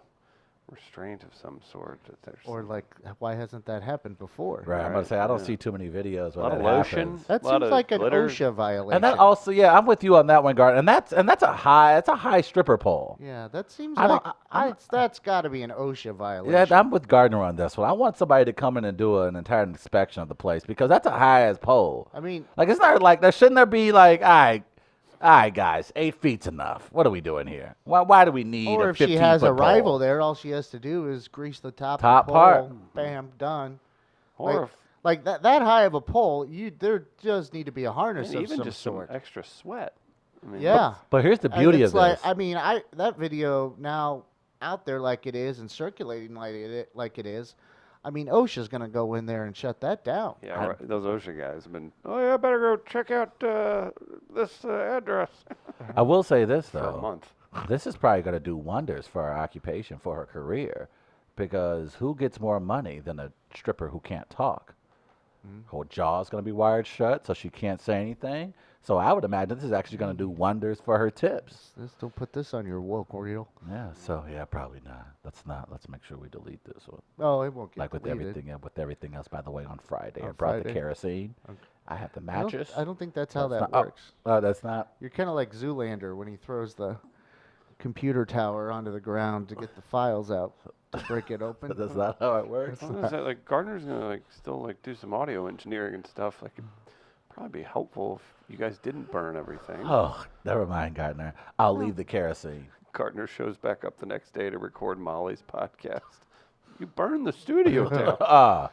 restraint of some sort. That there's Or some- like, why hasn't that happened before? Right. I'm about to say I don't yeah. see too many videos a where lot of that lotion. happens. That lot seems of like an glitter. OSHA violation. And that also, yeah, I'm with you on that one, Gardner. And that's a high stripper pole. Yeah, that seems I like don't- I'm- that's got to be an OSHA violation. Yeah, I'm with Gardner on this one. I want somebody to come in and do an entire inspection of the place because that's a high ass pole. I mean, Like it's not like there shouldn't there be like, all right, guys, 8 feet's enough. What are we doing here? Why do we need or a if she 15 has a foot pole? rival there, all she has to do is grease the top Top of the part. pole. Bam, done. or like, if, Like that high of a pole, there does need to be a harness and of even some just sort. some extra sweat. I mean, Yeah. But here's the And beauty it's of like, this. I mean, that video now out there like it is and circulating like it is. I mean, OSHA's gonna go in there and shut that down. Yeah, right, those OSHA guys have been. Oh yeah, I better go check out this address I will say this for a though. month. This is probably going to do wonders for her occupation, for her career, because who gets more money than a stripper who can't talk? Her jaw's going to be wired shut, so she can't say anything. So I would imagine this is actually going to do wonders for her tips. Don't put this on your woke reel. Yeah. So yeah, probably not. Let's make sure we delete this one. Oh, it won't get Like with deleted. everything else. By the way, on Friday, I On brought the Friday? kerosene. I have the I don't- mattress. I don't think that's how That's that not- oh, works. That's not. You're kind of like Zoolander when he throws the computer tower onto the ground to get the files out to break it open. That's not how it works. I was gonna say, like Gardner's gonna like still like do some audio engineering and stuff. Like, it'd probably be helpful if you guys didn't burn everything. Oh, never mind, Gardner. I'll leave the kerosene. Gardner shows back up the next day to record Molly's podcast. You burned the studio down.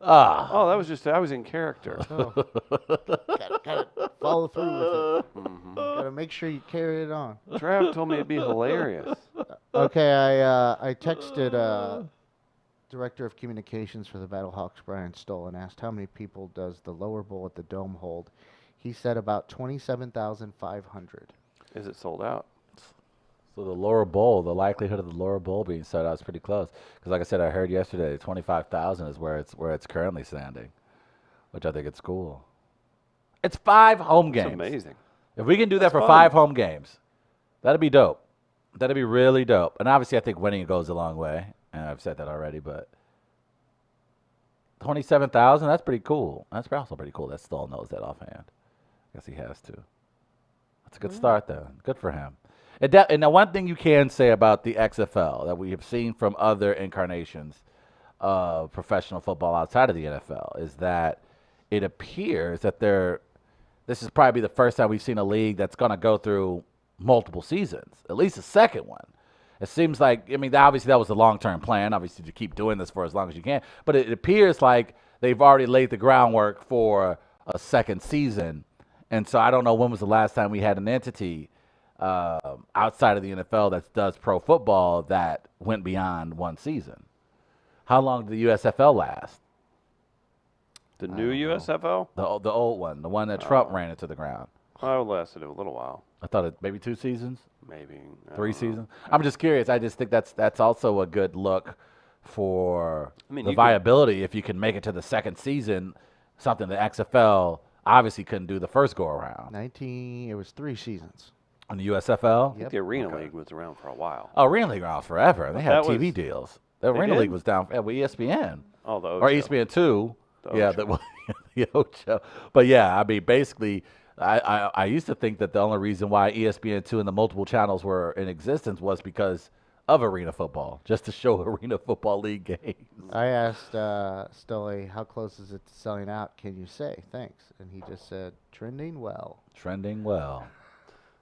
Oh, that was just, I was in character. Oh. Gotta follow through with it. Gotta make sure you carry it on. Trav told me it'd be hilarious. Okay, I texted Director of Communications for the Battlehawks, Brian Stoll, and asked how many people does the lower bowl at the Dome hold. He said about 27,500. Is it sold out? So the lower bowl, the likelihood of the lower bowl being sold out is pretty close. Because like I said, I heard yesterday, 25,000 is where it's currently standing, which I think it's cool. It's 5 home It's games. amazing. If we can do that That's for fun. 5 home games, that'd be dope. That'd be really dope. And obviously, I think winning goes a long way. And I've said that already, but 27,000, that's pretty cool. That's also pretty cool that Stoll knows that offhand. I guess he has to. That's a good start, though. Good for him. And the one thing you can say about the XFL that we have seen from other incarnations of professional football outside of the NFL is that it appears that this is probably the first time we've seen a league that's going to go through multiple seasons, at least a second one. It seems like, I mean, obviously that was the long-term plan, obviously to keep doing this for as long as you can, but it appears like they've already laid the groundwork for a second season. And so I don't know when was the last time we had an entity outside of the NFL that does pro football that went beyond one season. How long did the USFL last? The new USFL? The old one, the one that Trump ran into the ground. Oh, it lasted a little while. I thought it maybe 2 seasons, Maybe. I 3 don't know. seasons. I'm just curious. I just think that's also a good look for I mean, the you could- viability if you can make it to the second season, something the XFL obviously couldn't do the first go around. It was 3 seasons. On the USFL? I think the Arena League was around for a while. Oh, Arena League around forever. They had That TV was- deals. The They Arena League did? was down with ESPN. Oh, the Or Ocho. ESPN 2. The Yeah, Ocho. the Ocho. But yeah, I mean, basically, I used to think that the only reason why ESPN 2 and the multiple channels were in existence was because of arena football, just to show Arena Football League games. I asked Stolle, how close is it to selling out? Can you say? Thanks. And he just said, trending well. Trending well.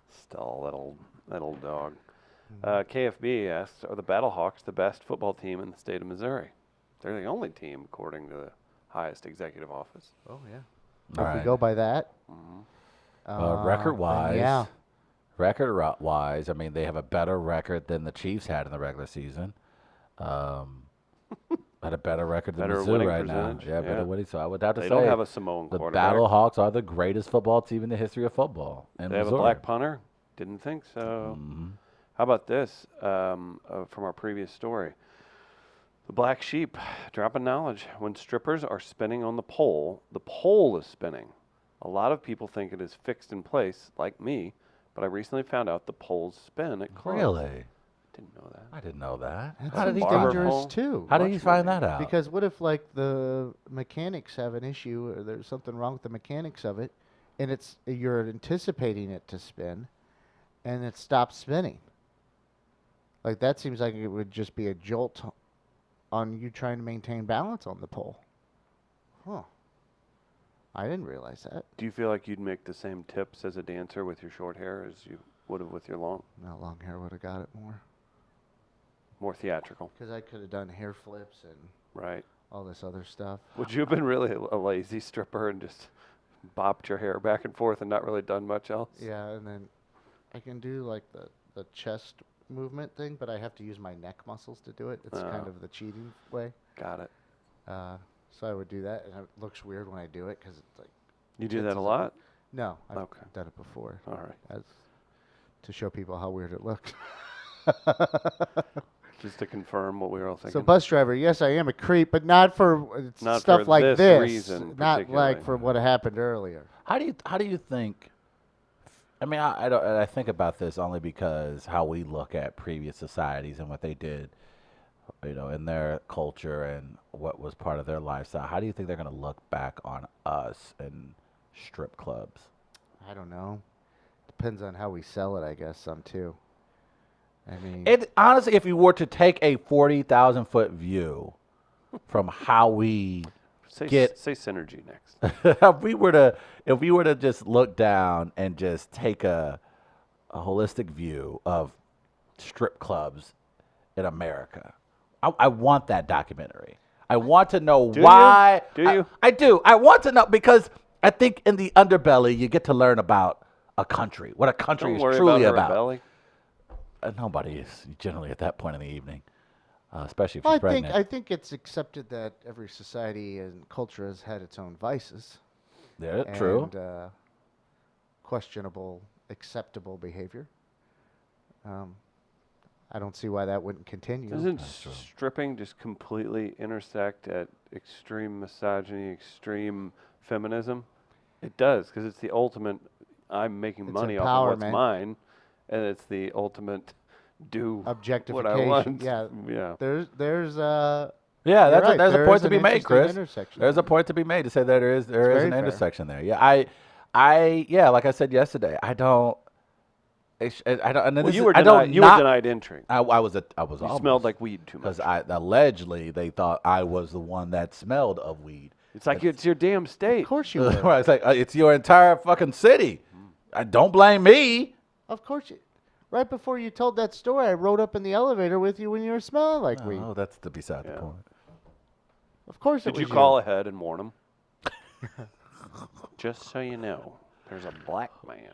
Still that old dog. KFB asks, are the Battlehawks the best football team in the state of Missouri? They're the only team, according to the highest executive office. Oh, yeah. All If we right. go by that. Record-wise, then yeah. Record-wise, I mean, they have a better record than the Chiefs had in the regular season. Had a better record than Better Mizzou winning right now. percentage, Yeah, better yeah. winning. So I would have to They say don't have a Samoan the quarterback. Battlehawks are the greatest football team in the history of football. In They have a Missouri. black punter? Didn't think so. How about this from our previous story? The black sheep, dropping knowledge. When strippers are spinning on the pole is spinning. A lot of people think it is fixed in place, like me, but I recently found out the poles spin at clubs. Really? Didn't know that. I didn't know that. That How did seems he barber find dangerous pole? too. How did he Much find money. that out? Because what if like the mechanics have an issue or there's something wrong with the mechanics of it, and you're anticipating it to spin, and it stops spinning. Like that seems like it would just be a jolt on you trying to maintain balance on the pole. Huh. I didn't realize that. Do you feel like you'd make the same tips as a dancer with your short hair as you would have with your long? No, long hair would have got it more. More theatrical, Because I could have done hair flips and right? all this other stuff. Would you have been really a lazy stripper and just bopped your hair back and forth and not really done much else? Yeah, and then I can do like the chest movement thing, but I have to use my neck muscles to do it. It's kind Oh. of the cheating way. Got it. So I would do that, and it looks weird when I do it because it's like, You do Tits that a is a- lot? no, I've Okay. done it before. All right. As to show people how weird it looked. Just to confirm what we were all thinking. So bus driver, yes, I am a creep, but not for Not stuff for like this this. reason Not like particularly. for what happened earlier. How do you think? I mean, I don't. I think about this only because how we look at previous societies and what they did, you know, in their culture and what was part of their lifestyle. How do you think they're going to look back on us and strip clubs? I don't know. Depends on how we sell it, I guess, some too. I mean, It honestly, if you were to take a 40,000-foot view from how we say get- say synergy next. if we were to just look down and just take a holistic view of strip clubs in America. I want that documentary. I want to know Do you? why. Do you? I do. I want to know because I think in the underbelly you get to learn about a country, what a country Don't is worry truly about her about. belly. Nobody is generally at that point in the evening, especially if Well, she's pregnant. I think it's accepted that every society and culture has had its own vices. Yeah, true. And questionable, acceptable behavior. I don't see why that wouldn't continue. Doesn't That's true. stripping just completely intersect at extreme misogyny, extreme feminism? It does, because it's the ultimate. I'm making It's money off of what's empowerment. mine, and it's the ultimate do Objectification. what I want. Yeah. Yeah. There's Yeah, you're that's right, there's a there point is to an be made, interesting Chris. intersection There's a there. point to be made to say that there is very an fair. intersection there. Yeah, I like I said yesterday, I don't. I don't. And then Well, this you is- were I denied. don't You not, were denied entry. I was You almost, smelled like weed too much. because allegedly they thought I was the one that smelled of weed. It's like it's your damn state. Of course you were. Right, it's like it's your entire fucking city. Don't blame me. Of course you. Right before you told that story, I rode up in the elevator with you when you were smelling like weed. Oh, that's beside the Yeah. point. Of course it Did was you call ahead and warn them? Just so you know, there's a black man.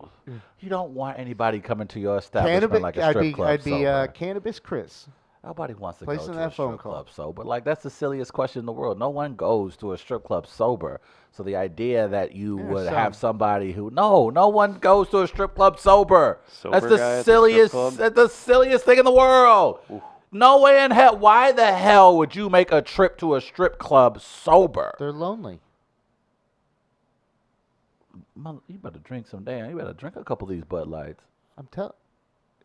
You don't want anybody coming to your establishment like a strip club I'd be sober. Cannabis Chris. Nobody wants to Placing go to that a phone strip call. club sober. Like, that's the silliest question in the world. No one goes to a strip club sober. So the idea that you Yeah, would some. have somebody who no one goes to a strip club sober. Sober That's guy at the the strip silliest. club? That's the silliest thing in the world. No way in hell. Why the hell would you make a trip to a strip club sober? They're lonely. You better drink some damn. You better drink a couple of these Bud Lights. I'm telling.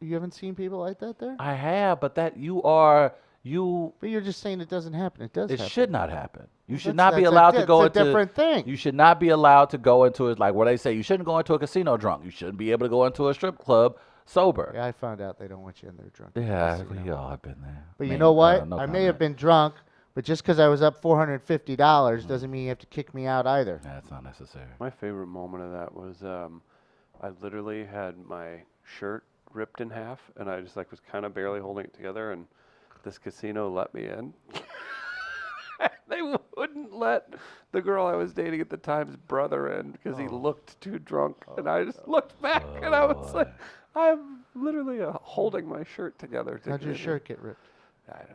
You haven't seen people like that there? I have, but that you. But you're just saying it doesn't happen. It does It happen. should not happen. You should That's- not be that's a allowed di- to go it's a into. different thing. You should not be allowed to go into it like what they say. You shouldn't go into a casino drunk. You shouldn't be able to go into a strip club sober. Yeah, I found out they don't want you in there drunk. Yeah, Yes, you we know. all have been there. But you Me, know what? no I may have comment. been drunk, but just because I was up $450 doesn't mean you have to kick me out either. That's not necessary. My favorite moment of that was I literally had my shirt ripped in half, and I just like was kind of barely holding it together, and this casino let me in. They wouldn't let the girl I was dating at the time's brother in because he looked too drunk, and I just looked back, and I was like, I'm literally holding my shirt together. to How'd your get in. shirt get ripped? I don't know.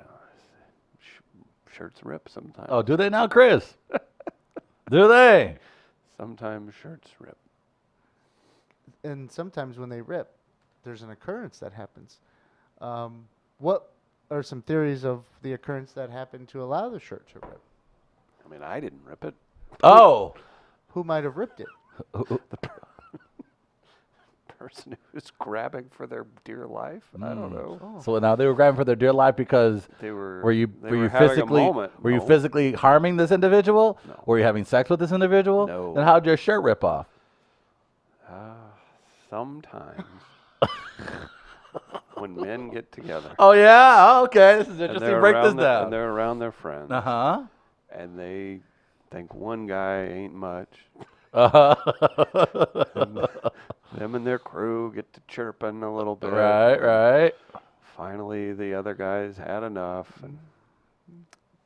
Shirts rip sometimes. Oh, do they now, Chris? Do they? Sometimes shirts rip. And sometimes when they rip, there's an occurrence that happens. What are some theories of the occurrence that happened to allow the shirt to rip? I mean, I didn't rip it. Oh. Who might have ripped it? Person who was grabbing for their dear life. I don't know. Oh. So now they were grabbing for their dear life because They were. were you they were having a moment. were you No. physically harming this individual? No. Were you having sex with this individual? No. Then how'd your shirt rip off? Sometimes when men get together, Oh yeah. Okay. This is and interesting. they're Break around this the- down. and they're around their friends, Uh-huh. and they think one guy ain't much. Uh-huh. Them and their crew get to chirping a little bit. right. Finally, the other guys had enough, and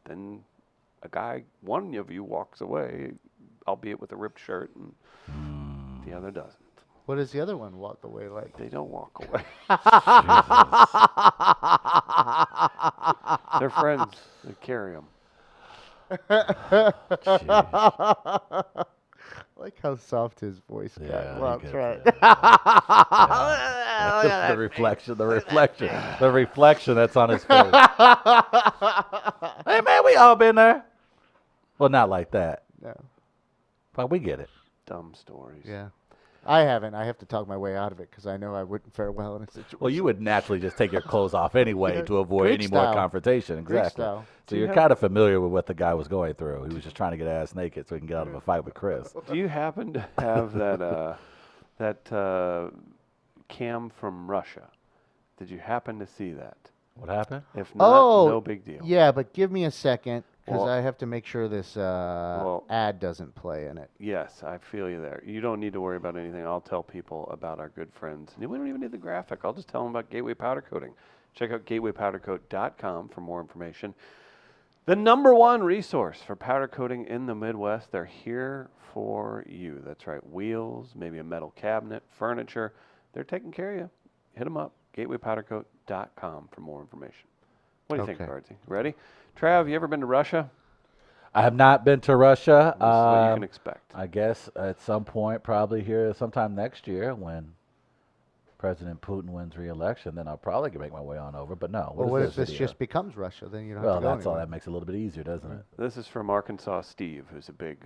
then one of you walks away, albeit with a ripped shirt, and the other doesn't. What does the other one walk away like? They don't walk away. They're friends. They carry them. Jeez. I like how soft his voice got. Yeah, Well, he that's gets right. the reflection that's on his face. Hey man, we all been there. Well, not like that, No. but we get it. Dumb stories. Yeah. I haven't. I have to talk my way out of it because I know I wouldn't fare well in a situation. Well, you would naturally just take your clothes off anyway Yeah, to avoid Greek any more style. confrontation. Greek Exactly. style. So Do you you're have- kind of familiar with what the guy was going through. He was just trying to get ass naked so he can get out of a fight with Chris. Do you happen to have that cam from Russia? Did you happen to see that? What happened? If not, Oh, no big deal. Yeah, but give me a second Because Well- I have to make sure this ad doesn't play in it. Yes, I feel you there. You don't need to worry about anything. I'll tell people about our good friends. And we don't even need the graphic. I'll just tell them about Gateway Powder Coating. Check out gatewaypowdercoat.com for more information. The #1 resource for powder coating in the Midwest. They're here for you. That's right. Wheels, maybe a metal cabinet, furniture. They're taking care of you. Hit them up. Gatewaypowdercoat.com for more information. What do you think, Okay. Guardsy? Ready? Trav, you ever been to Russia? I have not been to Russia. This is what you can expect. I guess at some point, probably here sometime next year, when President Putin wins re-election, then I'll probably make my way on over. But no. Well, what is if this video? just becomes Russia? Then you don't Well, have to go that's all. anywhere. That makes it a little bit easier, doesn't it? This is from Arkansas Steve, who's a big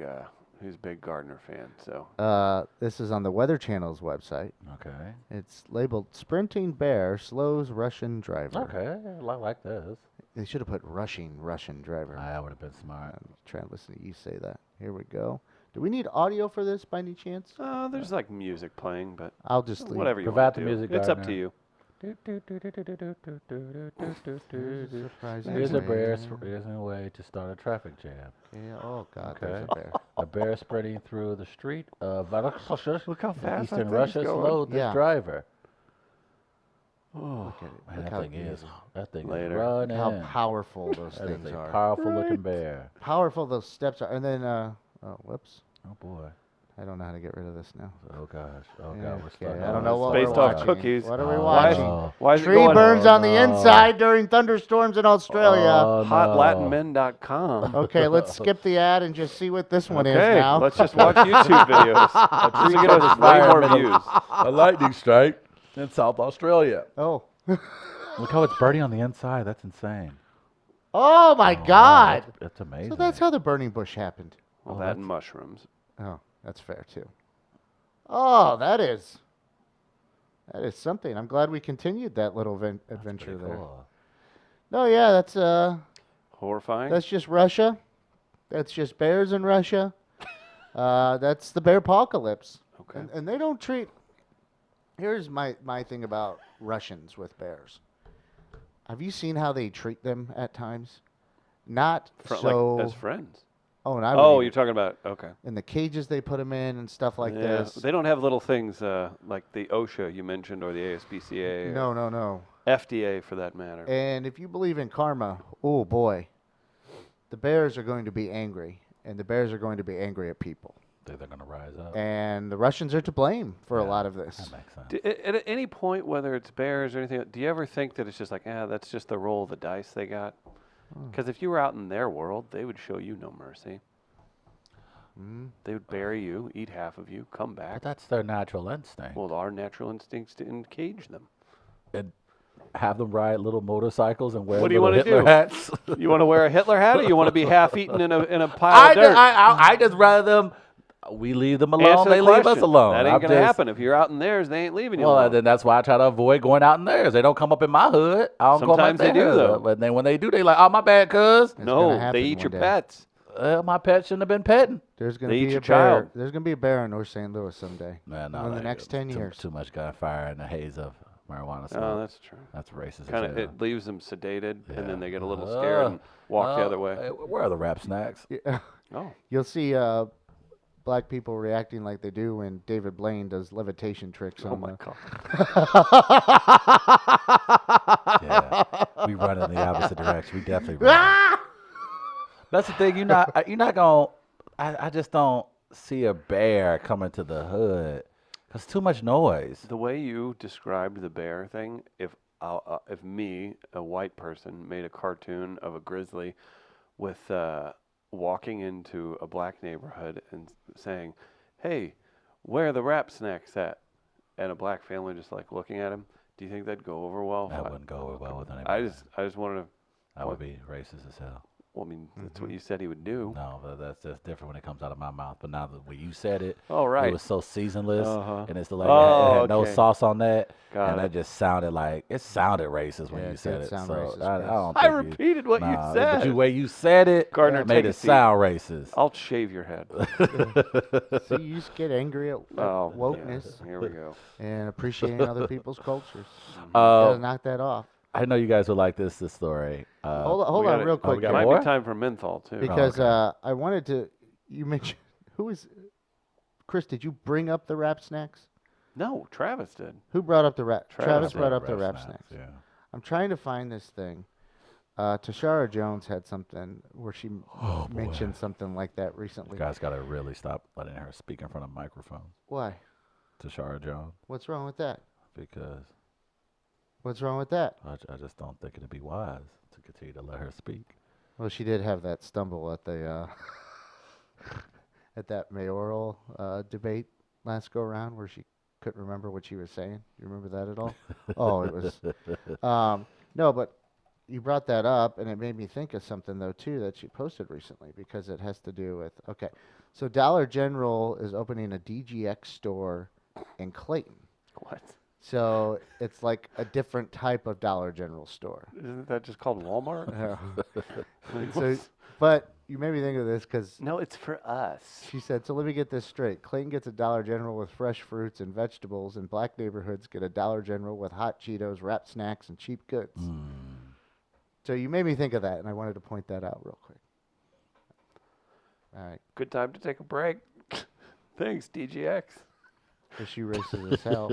Gardner fan. So This is on the Weather Channel's website. Okay. It's labeled "Sprinting Bear Slows Russian Driver." Okay. I like this. They should have put "rushing Russian driver." I would have been smart. I'm trying to listen to you say that. Here we go. Do we need audio for this by any chance? there's like music playing, but I'll just leave. whatever you Provide want the to do. music, It's up to Gardner. you. Surprising Here's a bear way. raising a way to start a traffic jam. Yeah, oh God, there's a Okay. bear. A bear sprinting through the street of Vladivostok, Look how fast Eastern that Russia thing's going. slowed this Yeah. driver. Oh, Look at it. Man, Look that how thing is. easy. That thing Later. is running. How powerful those That is things a are. powerful looking bear. Powerful those steps are. And then, oh, whoops. Oh boy. I don't know how to get rid of this now. Oh gosh. Oh Yeah, god. We're okay, stuck. I don't know what Based we're off watching. cookies. What are we Oh, watching? no. Why is it Tree going burns on the no. inside during thunderstorms in Australia. Oh, no. HotLatinMen.com. Okay, let's skip the ad and just see what this one is Okay, now. let's just watch YouTube videos. This will get us way fire more in the- views. A lightning strike in South Australia. Oh. Look how it's burning on the inside. That's insane. Oh my Oh, God. That's amazing. So that's how the burning bush happened. Well, Oh, that that's- and mushrooms. Oh, that's fair too. Oh, that is something. I'm glad we continued that little That's adventure pretty there. cool. No, yeah, Horrifying. that's just Russia. That's just bears in Russia. That's the bear apocalypse. Okay. And they don't treat. Here's my thing about Russians with bears. Have you seen how they treat them at times? Not so. Like as friends. Oh, and I. Oh, would you're talking about okay. in the cages they put them in and stuff like Yeah, this. They don't have little things like the OSHA you mentioned or the ASPCA. Or No, no, no. FDA for that matter. And if you believe in karma, oh boy, the bears are going to be angry, and the bears are going to be angry at people. They're going to rise up. And the Russians are to blame for a Yeah, lot of this. That makes sense. At any point, whether it's bears or anything, do you ever think that it's just like, that's just the roll of the dice they got? Because if you were out in their world, they would show you no mercy. They would bury you, eat half of you, come But back. that's their natural instinct. Well, our natural instincts to encage them. And have them ride little motorcycles and wear What do you little wanna Hitler do? hats. You want to wear a Hitler hat, or you want to be half eaten in a pile of dirt? I just rather them. We leave them alone. Answer the They leave us question. alone. That ain't I'm gonna just- happen. If you're out in theirs, they ain't leaving you Well, alone. then that's why I try to avoid going out in theirs. They don't come up in my hood. I don't go Sometimes up they in do, their though. hood. But then when they do, they like, oh, my bad, cuz. It's gonna No, happen they eat one your day. pets. My pet shouldn't have been petting. There's going They to eat be your a bear. child. There's going to be a bear in North St. Louis someday. Man, in the next 10 years. Too much gunfire and the haze of marijuana smoke. Oh, that's true. That's racist. Kind as of, hell. it leaves them sedated, and then Yeah. they get a little scared and walk the other way. Hey, where are the rap snacks? Yeah. Oh, You'll see black people reacting like they do when David Blaine does levitation tricks oh on my the. God. Yeah, we run in the opposite direction. We definitely run. That's the thing. You're not gonna. I just don't see a bear coming to the hood. Cause too much noise. The way you described the bear thing, if me, a white person, made a cartoon of a grizzly with walking into a black neighborhood and saying, "Hey, where are the rap snacks at?" and a black family just like looking at him, do you think that'd go over well? That wouldn't go over well with anybody. I just wanted to. That would be racist as hell. Well, I mean, that's what you said he would do. No, but that's just different when it comes out of my mouth. But now that when you said it, Oh, right. it was so seasonless, Uh-huh. and it's like Oh, it had no okay. sauce on that, Got and it. that just sounded racist when Yeah, you it said did it. sound So racist, I Chris. don't I think repeated what you nah, said. But the way you said it Gardner, made take a it seat. sound racist. I'll shave your head. See, you just get angry at Oh, wokeness yeah. Here we go. and appreciating other people's cultures. Uh, Gotta knock that off. I know you guys would like this story. Hold we on, gotta- real oh, we quick. got Might more? be time for menthol too. Because okay. I wanted to. You mentioned who is Chris? Did you bring up the wrap snacks? No, Travis did. Who brought up the wrap? Travis Brought did. up the wrap snacks. Yeah. I'm trying to find this thing. Tashara Jones had something where she Oh, boy. mentioned something like that You recently. guys got to really stop letting her speak in front of microphones. Why? Tashara Jones, What's wrong with that? because What's wrong with that? I just don't think it'd be wise to continue to let her speak. Well, she did have that stumble at the at that mayoral debate last go around where she couldn't remember what she was saying. You remember that at all? Oh, it was. No, but you brought that up, and it made me think of something though too that she posted recently because it has to do with. Okay, so Dollar General is opening a DGX store in Clayton. What? So it's like a different type of Dollar General store. Isn't that just called Walmart? Like, So, but you made me think of this because no, it's for us. she said, so let me get this straight. Clayton gets a Dollar General with fresh fruits and vegetables, and black neighborhoods get a Dollar General with hot Cheetos, wrapped snacks, and cheap goods. So you made me think of that, and I wanted to point that out real quick. All right. Good time to take a break. Thanks, DGX. Because she racist as hell.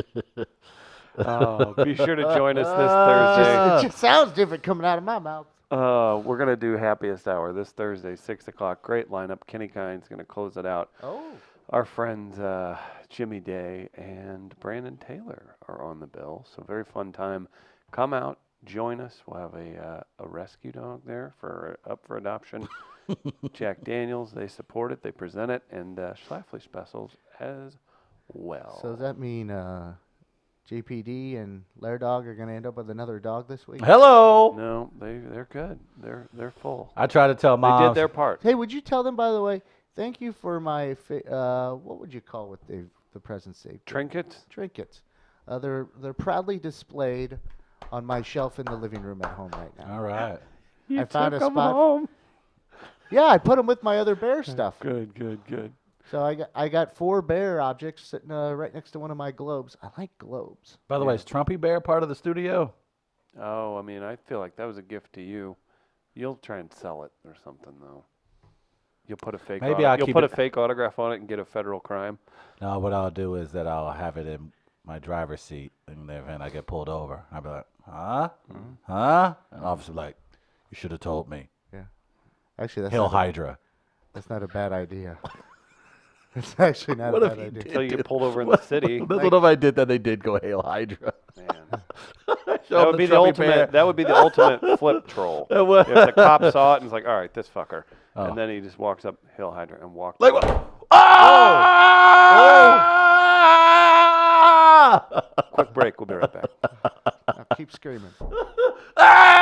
Oh, be sure to join us this Thursday. It just sounds different coming out of my mouth. We're going to do Happiest Hour this Thursday, 6 o'clock. Great lineup. Kenny Kine's going to close it out. Oh. Our friends Jimmy Day and Brandon Taylor are on the bill. So very fun time. Come out, join us. We'll have a rescue dog there up for adoption. Jack Daniels, they support it, they present it, and Schlafly specials as well. So does that mean JPD and Lair Dog are going to end up with another dog this week? Hello. No, they're good. They're full. I try to tell They moms. did their part. Hey, would you tell them, by the way, thank you for my, what would you call what the presents they Trinkets? Trinkets. They're proudly displayed on my shelf in the living room at home right now. All right. You I found took a 'em spot- home. Yeah, I put them with my other bear stuff. Good. So I got 4 bear objects sitting right next to one of my globes. I like globes. By the way, is Trumpy Bear part of the studio? Oh, I mean, I feel like that was a gift to you. You'll try and sell it or something, though. You'll put a fake. Maybe I'll you'll keep put it- a fake autograph on it and get a federal crime. No, what I'll do is that I'll have it in my driver's seat in the event I get pulled over. I'll be like, huh? Huh? And officer like, you should have told me. Yeah. Actually, that's Hail not Hydra. that's not a bad idea. It's actually not What a if bad you idea. did? Until you get pulled over in the city. That's what if I did that they did go Hail Hydra. Man. Show That them would be the Trumpy ultimate. Bear. That would be the ultimate flip troll. That would- If the cop saw it and was like, "All right, this fucker," Oh. and then he just walks up Hill Hydra and walks. Like away. what? Ah! Quick break. We'll be right back. Now keep screaming. Ah!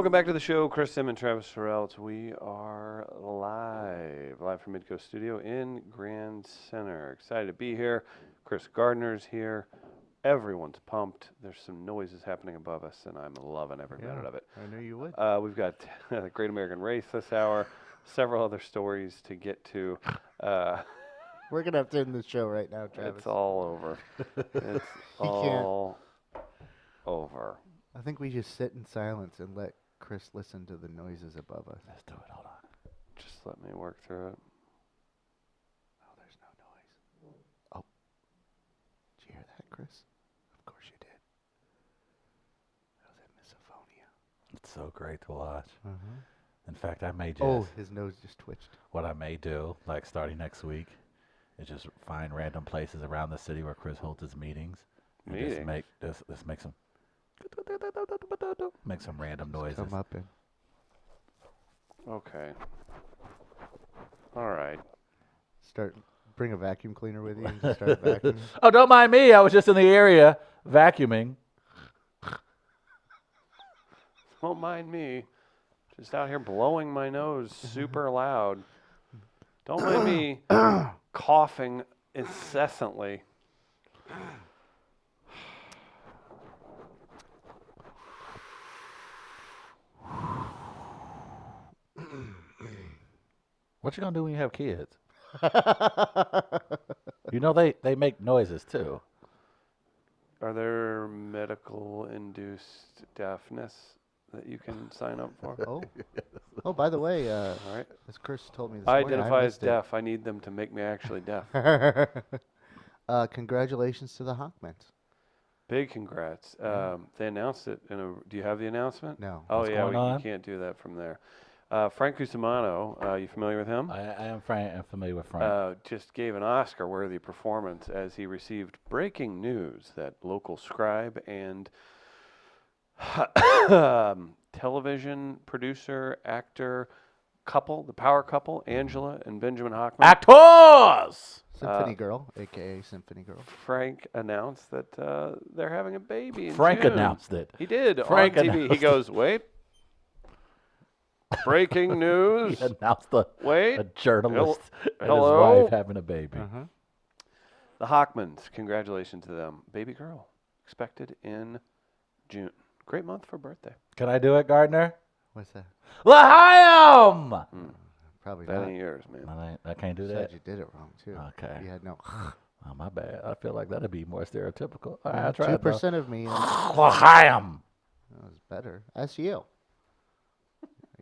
Welcome back to the show. Chris Sim and Travis Sorrells. We are live from Midcoast Studio in Grand Center. Excited to be here. Chris Gardner's here. Everyone's pumped. There's some noises happening above us, and I'm loving every minute of it. I knew you would. We've got the Great American Race this hour, several other stories to get to. We're going to have to end the show right now, Travis. It's all over. It's all over. I think we just sit in silence and let Chris listen to the noises above us. Let's do it. Hold on. Just let me work through it. Oh, there's no noise. Oh. Did you hear that, Chris? Of course you did. That was at Misophonia. It's so great to watch. Uh-huh. In fact, I may just. Oh, his nose just twitched. What I may do, like starting next week, is just find random places around the city where Chris holds his meetings. And just make some random noises. Come up and Okay. All right. bring a vacuum cleaner with you and just start vacuuming. Oh, don't mind me. I was just in the area vacuuming. Don't mind me. Just out here blowing my nose super loud. Don't mind me coughing incessantly. What you gonna do when you have kids? You know they make noises too. Are there medical induced deafness that you can sign up for? Oh, by the way, All right. as Chris told me this I morning, identify as missed it. deaf. I need them to make me actually deaf. Congratulations to the Hawkmans. Big congrats. They announced it do you have the announcement? No. Oh, What's yeah, going you on? can't do that from there. Frank Cusimano, you familiar with him? I am familiar with Frank. Just gave an Oscar-worthy performance as he received breaking news that local scribe and television producer, actor couple, the power couple, Angela and Benjamin Hockman. Actors! Symphony Girl, a.k.a. Symphony Girl. Frank announced that they're having a baby in Frank June. announced it. He did Frank on TV. He announced goes, wait. Breaking news. He announced a journalist and hello? his wife having a baby. Uh-huh. The Hockmans, congratulations to them. Baby girl expected in June. Great month for birthday. Can I do it, Gardner? What's that? L'chaim! Probably That not. ain't yours, man. I can't do Said that. you did it wrong, too. Okay. You had no... Oh, my bad. I feel like that'd be more stereotypical. All right, I'll try it. 2% of me. That L'chaim! was better. That's you.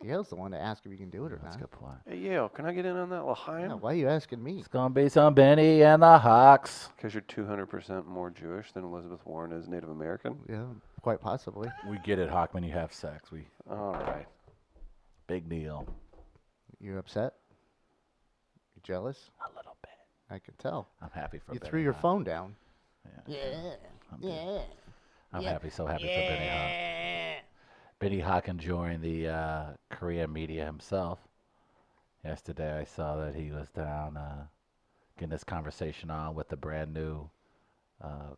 Yale's the one to ask if you can do it or That's a not. good point. Hey, Yale, can I get in on that L'chaim? Yeah, why are you asking me? It's going to be some Benny and the Hawks. Because you're 200% more Jewish than Elizabeth Warren is Native American? Yeah, quite possibly. We get it, Hawkman. You have sex. All right. Big deal. You upset? You jealous? A little bit. I could tell. I'm happy for You Benny threw your Hawk. phone down. I'm happy, so happy for Benny Hawk. Benny Hawk enjoying the Korean media himself. Yesterday I saw that he was down getting this conversation on with the brand new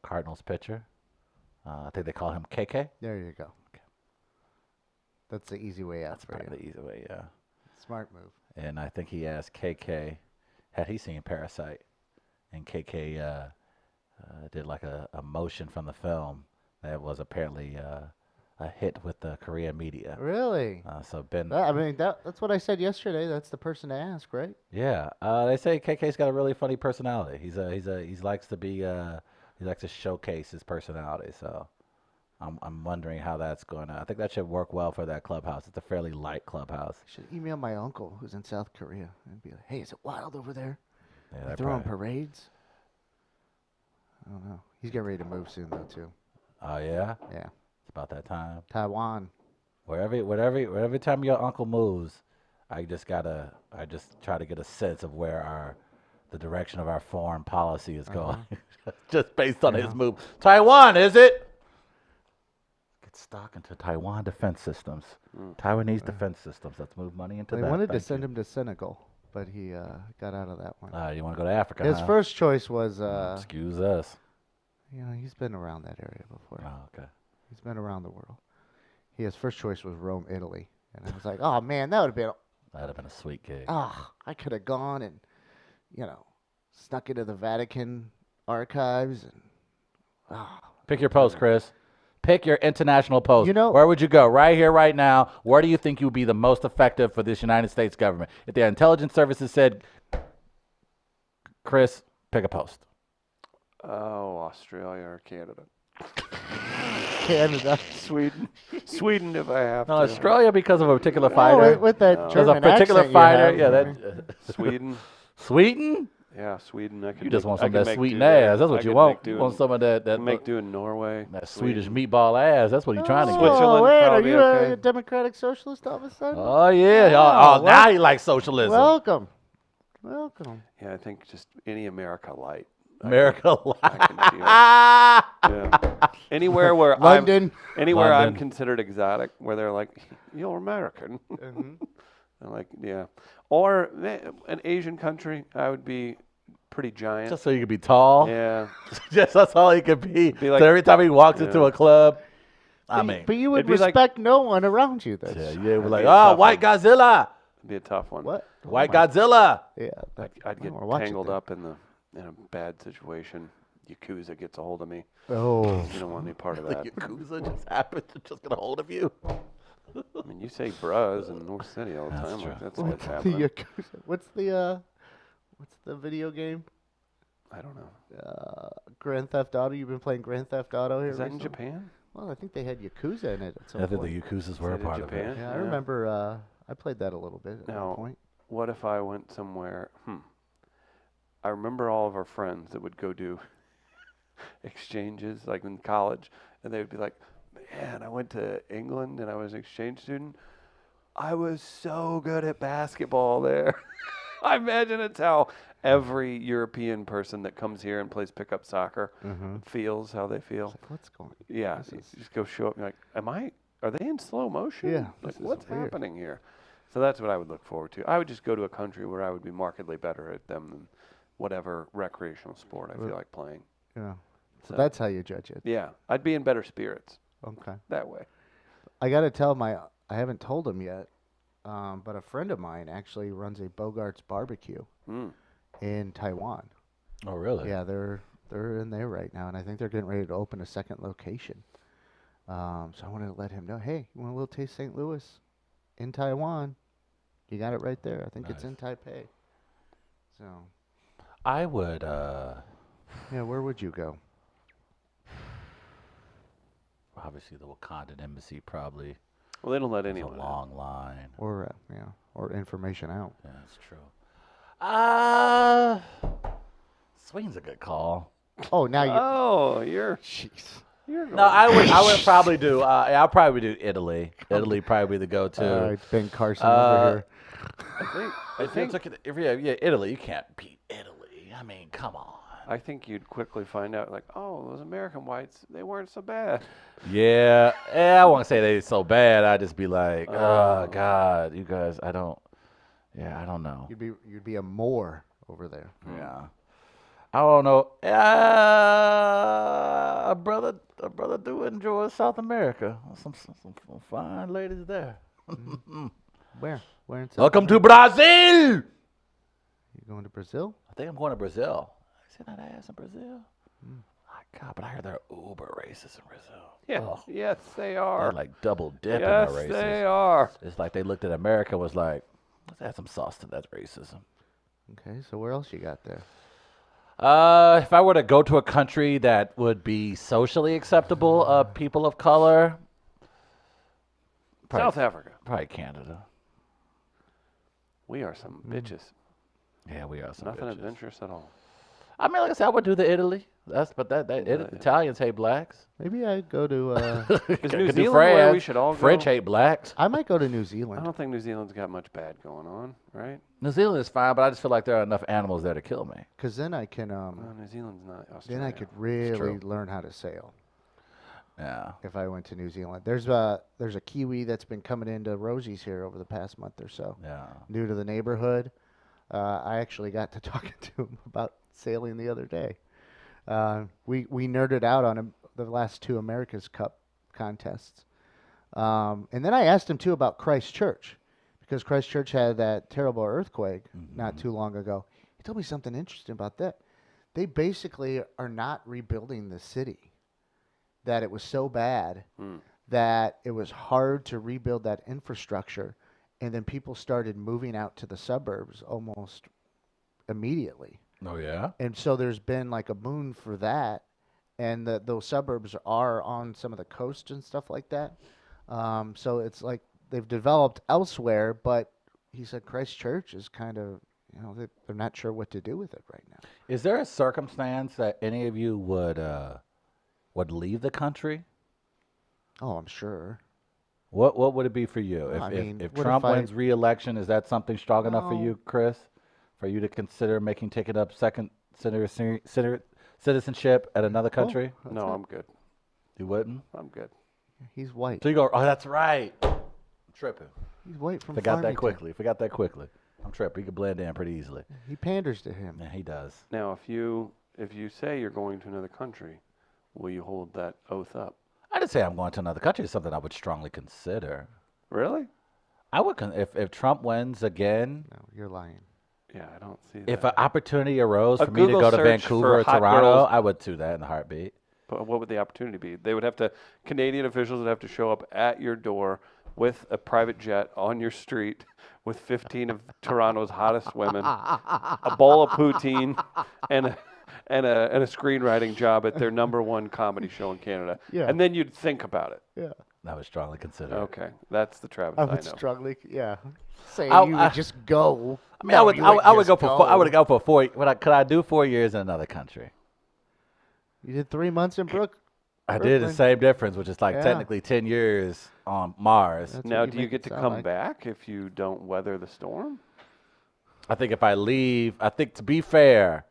Cardinals pitcher. I think they call him KK. There you go. Okay. That's the easy way out That's for probably you. the easy way, yeah. Smart move. And I think he asked KK, had he seen Parasite? And KK did like a motion from the film that was apparently a hit with the Korean media. Really? So Ben, That's what I said yesterday. That's the person to ask, right? yeah, they say KK's got a really funny personality. He likes to be he likes to showcase his personality. So I'm wondering how that's going to. I think that should work well for that clubhouse. It's a fairly light clubhouse. I should email my uncle who's in South Korea and be like, "Hey, is it wild over there? Yeah, They're they're throwing probably- parades." I don't know. He's getting ready to move soon though too. Oh yeah, Yeah, it's about that time. Taiwan. Wherever time your uncle moves, I just try to get a sense of where the direction of our foreign policy is going, just based on his move. Taiwan, is it? Get stock into Taiwan defense systems, Taiwanese defense systems. Let's move money into They that. wanted to Thank send you. him to Senegal, but he got out of that one. You want to go to Africa? His huh? first choice was, Excuse us. he's been around that area before. Oh, okay. He's been around the world. His first choice was Rome, Italy, and I was like, oh man, that would have been. That'd have been a sweet gig. I could have gone and, snuck into the Vatican archives and. Pick your post, Chris. Pick your international post. You know- Where would you go? Right here, right now. Where do you think you would be the most effective for this United States government? If the intelligence services said, Chris, pick a post. Oh, Australia or Canada. Canada. Sweden. Sweden if I have No, to. Australia because of a particular Oh, fighter. with that No. There's a German particular accent you fighter. have. Yeah, that. Sweden. Sweden? Yeah, Sweden. I could You just make- want I some of could that make sweet do there. ass. That's I what you could want. make You do want in- some of that make do in Norway. that Sweden. Swedish meatball ass. That's what you're trying to get. Switzerland, Wait, are probably you okay. a democratic socialist all of a sudden? Oh yeah. Oh, Oh, now you like socialism. Welcome. Welcome. Yeah, I think just any America light. America. I can deal. Yeah. Anywhere where London. anywhere I'm London. considered exotic, where they're like, "You're American." Mhm. I'm like, yeah. Or an Asian country, I would be pretty giant. Just so you could be tall. Yeah. Just that's all he could be. Be like- so every time he walks into Yeah. a club, I mean, But you would it'd be like- respect no one around you. That's yeah, we're That'd like, be a oh, tough White one. Godzilla, It'd be a tough one. What? White Oh my- Godzilla. Yeah. that- I'd get wanna watch it tangled then. up in a bad situation. Yakuza gets a hold of me. Oh. You don't want any part of The that. Yakuza just happened to just get a hold of you. I mean, you say bras in North City all the That's time. true. Like, that's What's what's the happening. Yakuza? What's the video game? I don't know. Grand Theft Auto. You've been playing Grand Theft Auto here Is that in recently? Japan? Well, I think they had Yakuza in it at some I think point. the Yakuzas Is were a that in part of it. Japan? Yeah, I remember. I played that a little bit at Now- one point. What if I went somewhere? I remember all of our friends that would go do exchanges, like in college, and they would be like, "Man, I went to England and I was an exchange student. I was so good at basketball there." I imagine it's how every European person that comes here and plays pickup soccer feels, how they feel. It's like, what's going? Yeah, This you is- just go show up. And you're like, are they in slow motion? Yeah, Like, this is what's weird. happening here? So that's what I would look forward to. I would just go to a country where I would be markedly better at them than whatever recreational sport I feel like playing. Yeah. So So- that's how you judge it. Yeah, I'd be in better spirits Okay. that way. I got to tell I haven't told him yet, but a friend of mine actually runs a Bogart's barbecue Mm. in Taiwan. Oh, really? Yeah, they're in there right now, and I think they're getting ready to open a second location. So I wanted to let him know, hey, you want a little taste St. Louis in Taiwan? You got it right there. I think it's Nice. in Taipei. So I would. yeah, where would you go? Obviously, the Wakandan embassy probably. Well, they don't let It's a anyone. in. long line. Or or information out. Yeah, that's true. Sweden's a good call. Oh, now you. Oh, you're Jeez. No, I would probably do. I'll probably do Italy. Italy probably the go-to. Ben Carson Uh, over here. I think yeah, Italy. You can't beat Italy. I mean, come on. I think you'd quickly find out, like, oh, those American whites, they weren't so bad. Yeah, I won't say they're so bad. I'd just be like, oh Oh. God, you guys. I don't know. You'd be a Moor over there. Yeah. I don't know. A brother do enjoy South America. Some fine ladies there. Where? Where in South Welcome to America? Brazil. You going to Brazil? I think I'm going to Brazil. See that ass in Brazil? My God, but I heard they're uber racist in Brazil. Yeah, Ugh. yes, they They are. like double dip Yes, in their they racism. are. It's like they looked at America and was like, let's add some sauce to that racism. Okay, so where else you got there? If I were to go to a country that would be socially acceptable of people of color, South Africa. probably Canada. We are some bitches. Yeah, we are some Nothing bitches. adventurous at all. I mean, like I said, I would do the Italy. Yeah. Italians hate blacks. Maybe I'd go to. Is Could New do Zealand where we France. should all go? French hate blacks. I might go to New I Zealand. don't think New Zealand's got much bad going on, right? New Zealand is fine, but I just feel like there are enough animals there to kill me. Because then I can. Well, New Zealand's not Then Australia. I could really true. learn how to sail Yeah. if I went to New Zealand. There's a Kiwi that's been coming into Rosie's here over the past month or so. Yeah. New to the neighborhood. I actually got to talking to him about sailing the other day. We nerded out on the last two America's Cup contests. And then I asked him too about Christchurch, because Christchurch had that terrible earthquake not too long ago. He told me something interesting about that. They basically are not rebuilding the city. That it was so bad that it was hard to rebuild that infrastructure, and then people started moving out to the suburbs almost immediately. Oh yeah. And so there's been like a boom for that, and those suburbs are on some of the coast and stuff like that. So it's like they've developed elsewhere, but he said Christchurch is kind of, they're not sure what to do with it right now. Is there a circumstance that any of you would leave the country? Oh, I'm sure. What would it be for you? Well, I mean, if what Trump if I- wins re-election, is that something strong enough for No. you, Chris? For you to consider taking up second citizenship at another country? That's No, it. I'm good. You wouldn't? I'm good. He's white. So you go, oh, that's right. I'm tripping. He's white from Forgot that Farmington. quickly. I'm tripping. He could blend in pretty easily. He panders to him. Yeah, he does. Now, if you say you're going to another country, will you hold that oath up? I didn't say I'm going to another country. It's something I would strongly consider. Really? I would, if Trump wins again, No, you're lying. Yeah, I don't see that. if an opportunity arose A for me to Google go to search Vancouver for or hot Toronto, girls- I would do that in a heartbeat. But what would the opportunity be? They would have to, Canadian officials would have to show up at your door with a private jet on your street with 15 of Toronto's hottest women, a bowl of poutine, and a screenwriting job at their #1 comedy show in Canada. Yeah. And then you'd think about it. Yeah. I would strongly consider it. Okay, that's the Travis I I would know. strongly, yeah. Say I- you I- would just go. I mean, I would just go for I would go for 4. Could I do 4 years in another country? You did 3 months in I did the Brooklyn. same difference, which is like Yeah. technically 10 years on Mars. That's Now, what do you make get it to sound come like. back if you don't weather the storm? I think if I leave, to be fair,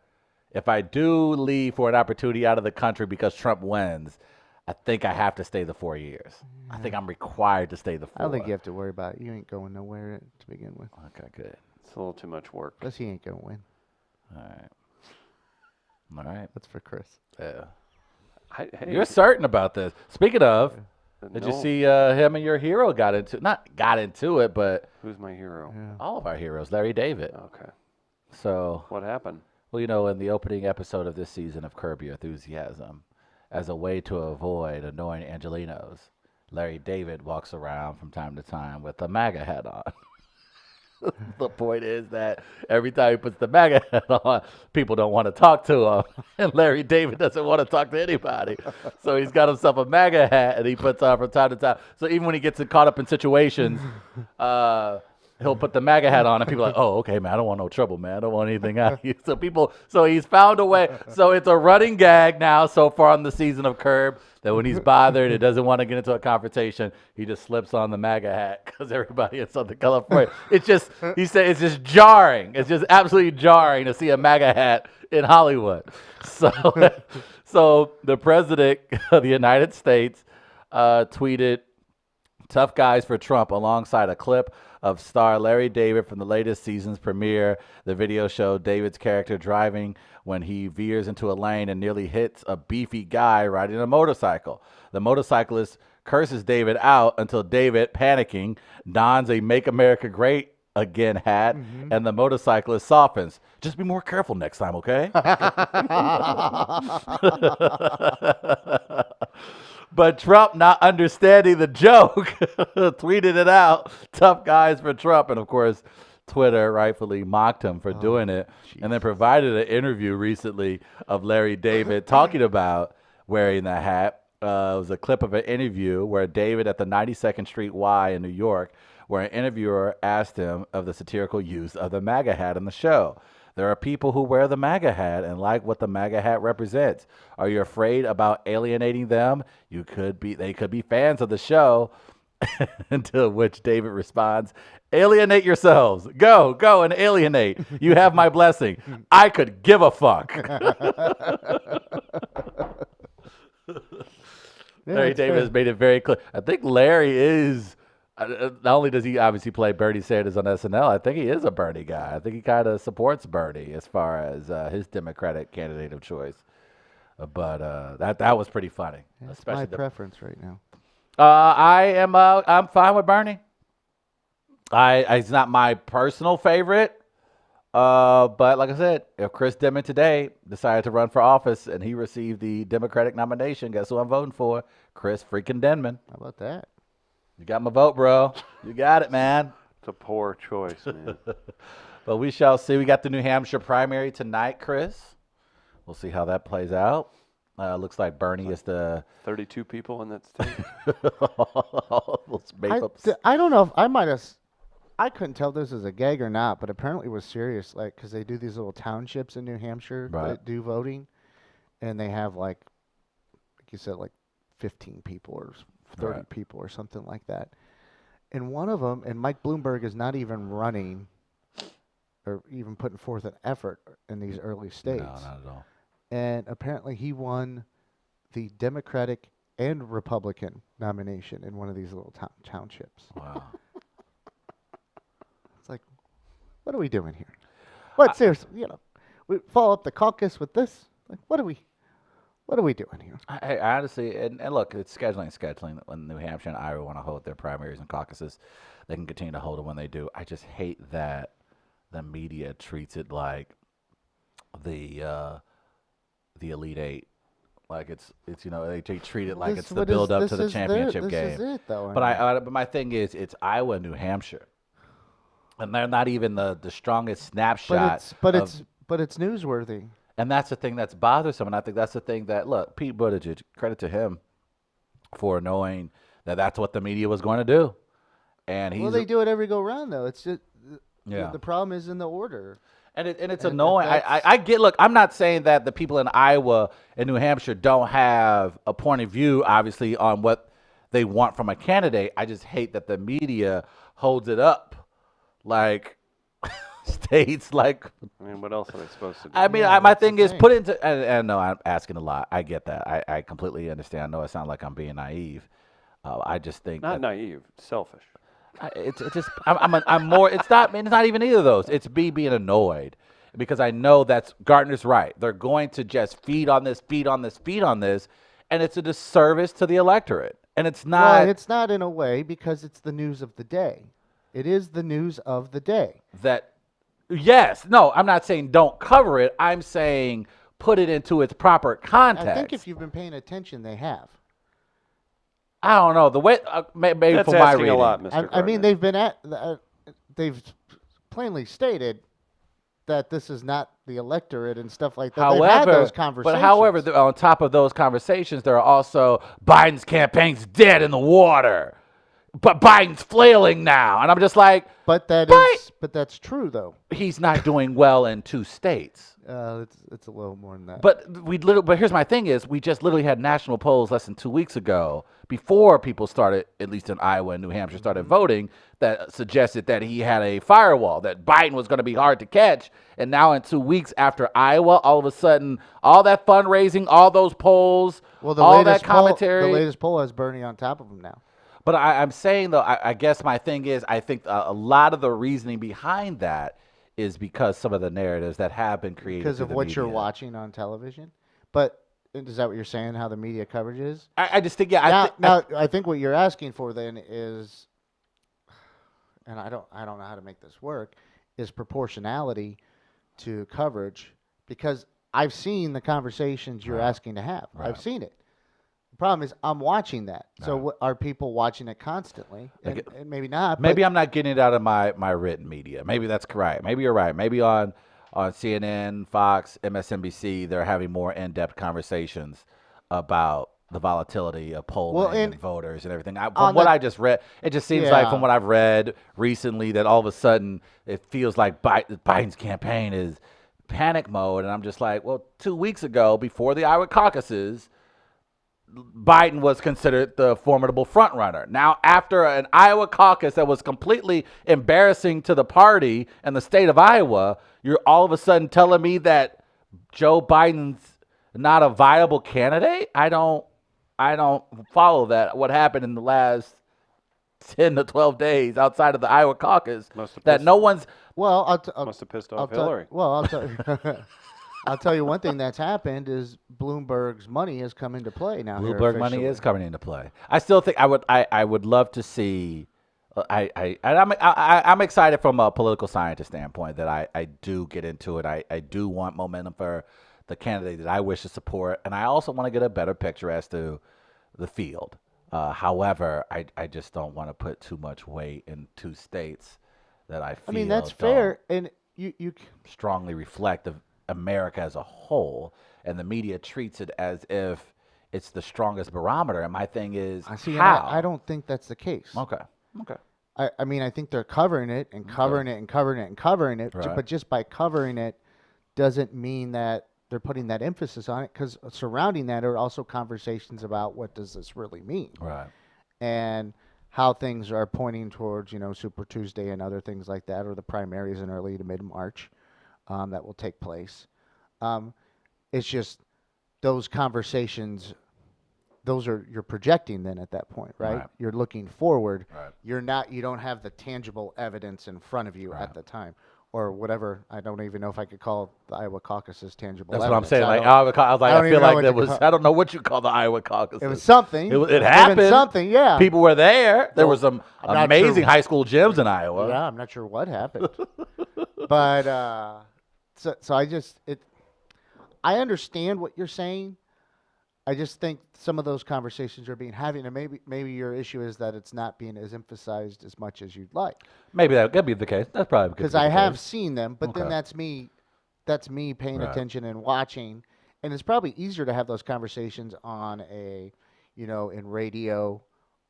if I do leave for an opportunity out of the country because Trump wins, I think I have to stay the 4 years. I think I'm required to stay the 4. I don't think you have to worry about it. You ain't going nowhere to begin with. Okay, good. It's a little too much work. Plus, he ain't going to win. All right. All right. That's for Chris. Yeah. Hey, You're certain about this. Speaking of, did you no- see him and your hero got into it, but Who's my hero? Yeah. all of our heroes, Larry David. Okay. So, What happened? well, in the opening episode of this season of Curb Your Enthusiasm, as a way to avoid annoying Angelinos, Larry David walks around from time to time with a MAGA hat on. The point is that every time he puts the MAGA hat on, people don't want to talk to him. And Larry David doesn't want to talk to anybody. So he's got himself a MAGA hat and he puts on from time to time. So even when he gets caught up in situations, he'll put the MAGA hat on and people are like, oh, okay, man, I don't want no trouble, man. I don't want anything out of you. So he's found a way. So it's a running gag now so far in the season of Curb that when he's bothered and doesn't want to get into a confrontation, he just slips on the MAGA hat because everybody in Southern California. It's just, he said, it's just jarring. It's just absolutely jarring to see a MAGA hat in Hollywood. So the president of the United States tweeted, "Tough guys for Trump," alongside a clip of star Larry David from the latest season's premiere. The video showed David's character driving when he veers into a lane and nearly hits a beefy guy riding a motorcycle. The motorcyclist curses David out until David, panicking, dons a "Make America Great Again" hat, and the motorcyclist softens. "Just be more careful next time, okay?" But Trump, not understanding the joke, tweeted it out. "Tough guys for Trump." And of course, Twitter rightfully mocked him for doing it, and then provided an interview recently of Larry David talking about wearing the hat. It was a clip of an interview where David at the 92nd Street Y in New York, where an interviewer asked him of the satirical use of the MAGA hat in the show. "There are people who wear the MAGA hat and like what the MAGA hat represents. Are you afraid about alienating them? They could be fans of the show." To which David responds, "Alienate yourselves. Go and alienate. You have my blessing. I could give a fuck." Larry that's David fair. has made it very clear. I think Larry is, not only does he obviously play Bernie Sanders on SNL, I think he is a Bernie guy. I think he kind of supports Bernie as far as his Democratic candidate of choice. But that was pretty funny. That's especially my the, preference right now. I'm fine with Bernie. He's not my personal favorite. But like I said, if Chris Dimon today decided to run for office and he received the Democratic nomination, guess who I'm voting for? Chris freaking Denman. How about that? You got my vote, bro. You got it, man. It's a poor choice, man. But we shall see. We got the New Hampshire primary tonight, Chris. We'll see how that plays out. Looks like Bernie is the 32 people in that state. Let's make up. I don't know if I might have. I couldn't tell if this is a gag or not, but apparently it was serious. Like, because they do these little townships in New Hampshire Right. that do voting, and they have like you said, like 15 people or 30 Right. people or something like that. And one of them, and Mike Bloomberg is not even running or even putting forth an effort in these early states. No, not at all. And apparently he won the Democratic and Republican nomination in one of these little townships. Wow. It's like, what are we doing here? What seriously? We follow up the caucus with this. Like, what are we doing here? I honestly, and look, it's scheduling. When New Hampshire and Iowa want to hold their primaries and caucuses, they can continue to hold them when they do. I just hate that the media treats it like the Elite Eight, like it's they treat it like it's the build up to the championship game. This is it, though. But my thing is, it's Iowa and New Hampshire, and they're not even the strongest snapshot. But it's newsworthy. And that's the thing that's bothersome. And I think that's the thing that, look, Pete Buttigieg, credit to him for knowing that that's what the media was going to do. And he's. Well, they do it every go round, though. It's just Yeah. the problem is in the order. And it's And annoying. that's- I get, look, I'm not saying that the people in Iowa and New Hampshire don't have a point of view, obviously, on what they want from a candidate. I just hate that the media holds it up like states like. I mean, what else are they supposed to do? I mean, Yeah, my that's the thing is thing. put into, and no, I'm asking a lot. I get that. I completely understand. I know it sounds like I'm being naive. I just think Not that naive, selfish. it's just I'm more. It's not even either of those. It's me being annoyed because I know that's Gardner's right. They're going to just feed on this, and it's a disservice to the electorate. And it's not Well, it's not in a way because it's the news of the day. It is the news of the day. that. Yes, no, I'm not saying don't cover it. I'm saying put it into its proper context. I think if you've been paying attention, they have. I don't know the way. Maybe That's for my asking reading. a lot, Mr. I mean, Gardner. they've plainly stated that this is not the electorate and stuff like that. However, they've had those conversations. but however, on top of those conversations, there are also Biden's campaign's dead in the water, but Biden's flailing now, and I'm just like, but But- that's true though. he's not doing well in 2 states. It's a little more than that. But but here's my thing is, we just literally had national polls less than 2 weeks ago, before people started, at least in Iowa and New Hampshire, started voting, that suggested that he had a firewall, that Biden was going to be hard to catch. And now in 2 weeks after Iowa, all of a sudden, all that fundraising, all those polls, well, the all latest that commentary. the latest poll has Bernie on top of him now. But I'm saying, though, I guess my thing is, I think a lot of the reasoning behind that is because some of the narratives that have been created Because through of the what you're media. watching on television. But is that what you're saying? How the media coverage is? I just think, yeah. I think what you're asking for then is, and I don't know how to make this work, is proportionality to coverage, because I've seen the conversations you're Right. asking to have. Right. I've seen it. The problem is I'm watching that. So Right. are people watching it constantly? Like And maybe not. Maybe but I'm not getting it out of my written media. Maybe that's correct. Maybe you're right. Maybe on CNN, Fox, MSNBC, they're having more in-depth conversations about the volatility of polling and voters and everything. From on what the- I just read, it just seems like Yeah. from what I've read recently that all of a sudden it feels like Biden's campaign is panic mode. And I'm just like, well, 2 weeks ago, before the Iowa caucuses, Biden was considered the formidable frontrunner. Now, after an Iowa caucus that was completely embarrassing to the party and the state of Iowa, you're all of a sudden telling me that Joe Biden's not a viable candidate? I don't follow that. What happened in the last 10 to 12 days outside of the Iowa caucus Must have that pissed- no one's well, Must have pissed I'll off tell- Hillary. Well, I'll tell you. I'll tell you one thing that's happened is Bloomberg's money has come into play now. here Bloomberg money officially. is coming into play. I still think I would love to see. I'm excited from a political scientist standpoint that I do get into it. I do want momentum for the candidate that I wish to support, and I also want to get a better picture as to the field. However, I just don't want to put too much weight in two states that I feel I mean, that's don't fair, and you strongly reflect of America as a whole, and the media treats it as if it's the strongest barometer. And my thing is, I see. And how? I don't think that's the case. Okay. Okay. I mean, I think they're covering it and covering it and covering it and covering it. Right. But just by covering it doesn't mean that they're putting that emphasis on it, because surrounding that are also conversations about what does this really mean, Right. and how things are pointing towards, Super Tuesday and other things like that, or the primaries in early to mid-March that will take place. It's just those conversations. Those are you're projecting then at that point, right? Right. You're looking forward. Right. You don't have the tangible evidence in front of you Right. at the time, or whatever. I don't even know if I could call the Iowa caucus tangible. That's what I'm evidence. saying. I Like don't- Iowa, I was like, I don't I even feel know like what there to was. call- I don't know what you call the Iowa caucus. It was something. It Given happened. something, yeah. People were there. There Well, was some I'm not amazing sure- high school gyms in Iowa. Yeah, I'm not sure what happened, but so I understand what you're saying. I just think some of those conversations are being having, and maybe your issue is that it's not being as emphasized as much as you'd like. Maybe that could be the case. That's probably Because I the have case. seen them, but then Okay. that's me paying Right. attention and watching, and it's probably easier to have those conversations on in radio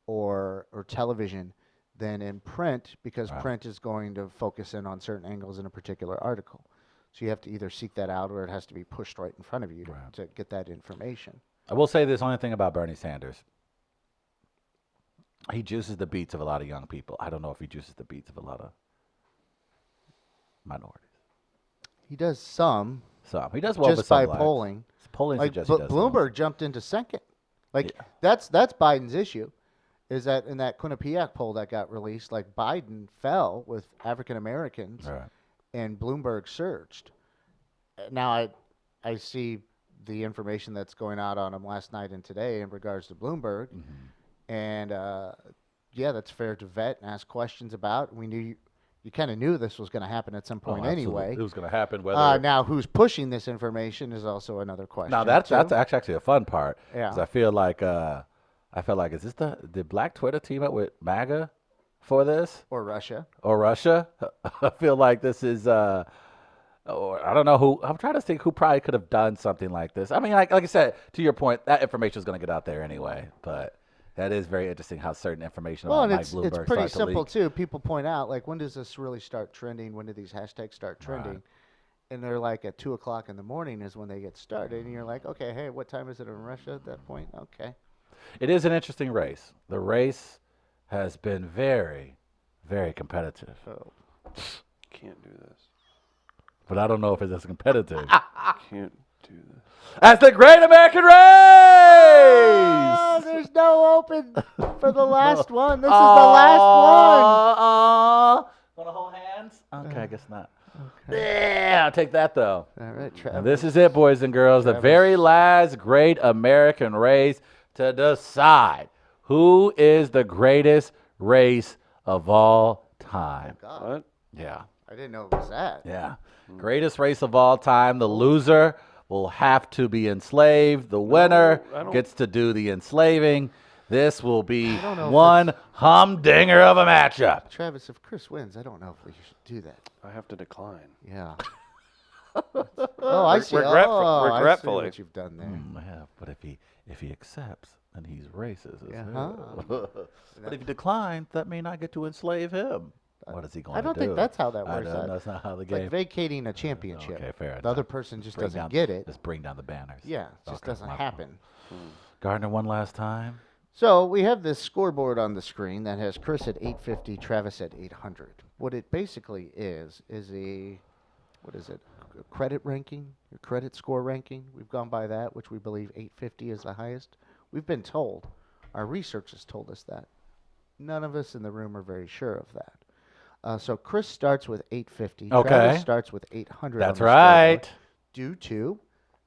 or television than in print, because Right. print is going to focus in on certain angles in a particular article. So you have to either seek that out, or it has to be pushed right in front of you Right. to get that information. I will say this only thing about Bernie Sanders. He juices the beats of a lot of young people. I don't know if he juices the beats of a lot of minorities. He does some So he does well with just some by blacks. polling. His polling Like suggests he does some. Bloomberg jumped into second. Like Yeah. that's Biden's issue, is that in that Quinnipiac poll that got released, like Biden fell with African Americans, Right. and Bloomberg surged. Now I see the information that's going out on him last night and today in regards to Bloomberg, Mm-hmm. and yeah, that's fair to vet and ask questions about. We knew you kind of knew this was going to happen at some point absolutely. anyway. It was going to happen whether. Now, who's pushing this information is also another question. Now that's too. actually a fun part. Yeah. 'Cause I feel like is this did Black Twitter team up with MAGA for this or Russia. or Russia? I feel like this is or I don't know who. I'm trying to think who probably could have done something like this. I mean, like I said, to your point, that information is going to get out there anyway. But that is very interesting how certain information Well, about and Mike it's Bloomberg pretty start to simple leak. too. People point out, like, when does this really start trending? When do these hashtags start trending? Right. And they're like at 2:00 in the morning is when they get started, and you're like, okay, hey, what time is it in Russia at that point? Okay. It is an interesting race. The race has been very, very competitive. So Can't do this. But I don't know if it's as competitive Can't do this. as the Great American Race. oh, there's no open for the last one. This is the last Want to hold hands? Okay, I guess not. Yeah, I'll take that though. one. All right, And Travis. this is it, boys and girls. The Travis. very last Great American Race to decide who is the greatest race of all time. God, What? Yeah. I didn't know it was that. Yeah. Greatest race of all time. The loser will have to be enslaved. The winner I don't- gets to do the enslaving. This will be don't know if one humdinger of a matchup. Travis, if Chris wins, I don't know if we should do that. I have to decline. Yeah. Oh, I see. I see Regretfully. what you've done there. Yeah, but if he accepts, then he's racist. As Yeah. hell. But if he declines, that may not get to enslave him. What is he going I to don't do? think that's how that I works know, out. that's not how the It's game. like vacating a championship. Okay, fair The other enough. person just Bring doesn't down- get it. Just bring down the banners. Yeah, it just Okay, doesn't my fault. happen. Gardner one last time. So we have this scoreboard on the screen that has Chris at 850, Travis at 800. What it basically is what is it? A credit ranking, your credit score ranking. We've gone by that, which we believe 850 is the highest. We've been told, our research has told us that. None of us in the room are very sure of that. So Chris starts with 850. Okay. Travis starts with 800. That's on the right. scoreboard. due to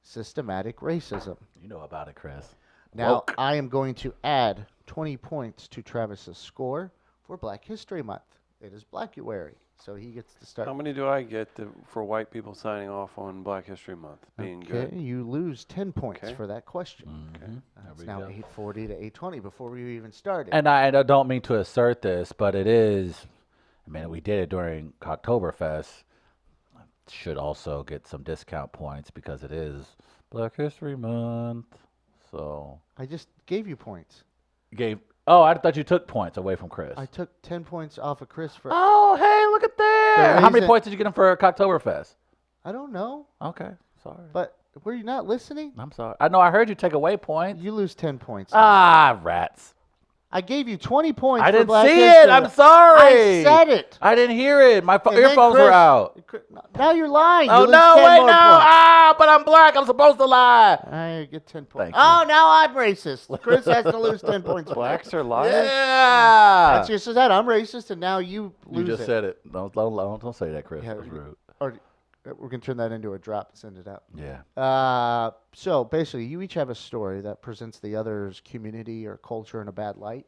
systematic racism. You know about it, Chris. Now, Woke. I am going to add 20 points to Travis's score for Black History Month. It is Blackuary, so he gets to start. How many do I get for white people signing off on Black History Month being Okay, good? you lose 10 points Okay. for that question. Mhm. It's we now go. 8:40 to 8:20 before we even started. And I don't mean to assert this, but it is. I mean, we did it during Oktoberfest. Should also get some discount points because it is Black History Month. So I just gave you points. gave. Oh, I thought you took points away from Chris. I took 10 points off of Chris for. Oh, hey, look at that! How many reason- points did you get him for Oktoberfest? I don't know, Okay, sorry. but were you not listening? I'm sorry. I know I heard you take away points. You lose 10 points. Ah, rats. I gave you 20 points I for didn't Black see History it. I'm Month. sorry. I said it. I didn't hear it. My And then earphones Chris- were out. Now you're lying. Oh, You lose no, 10 wait, more no. points. Ah, but I'm black. I'm supposed to lie. I get 10 points. Thank you. Oh, now I'm racist. Chris has to lose 10 points. Blacks are liars? Yeah. That's just that I'm racist, and now you You lose just it. said it. Don't say that, Chris. Yeah, That was rude. Or we're gonna turn that into a drop and send it out. Yeah. So basically, you each have a story that presents the other's community or culture in a bad light,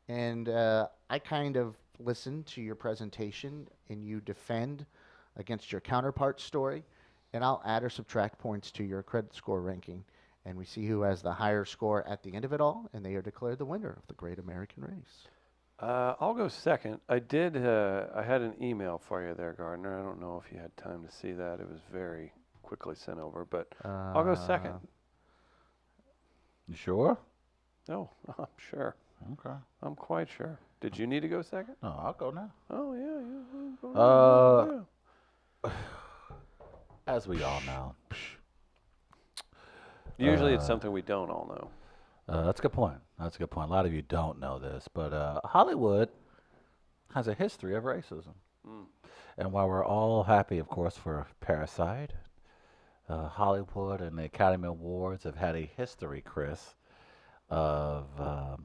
and I kind of listen to your presentation, and you defend against your counterpart's story, and I'll add or subtract points to your credit score ranking, and we see who has the higher score at the end of it all, and they are declared the winner of the Great American Race. I'll go second. I did. I had an email for you there, Gardner. I don't know if you had time to see that. It was very quickly sent over, but I'll go second. You sure? No, I'm sure. Okay. I'm quite sure. Did you need to go second? No, I'll go now. Oh yeah. Go Uh, As we all know. Usually it's something we don't all know. That's a good point. That's a good point. A lot of you don't know this, but Hollywood has a history of racism. And while we're all happy, of course, for Parasite, Hollywood and the Academy Awards have had a history, Chris, of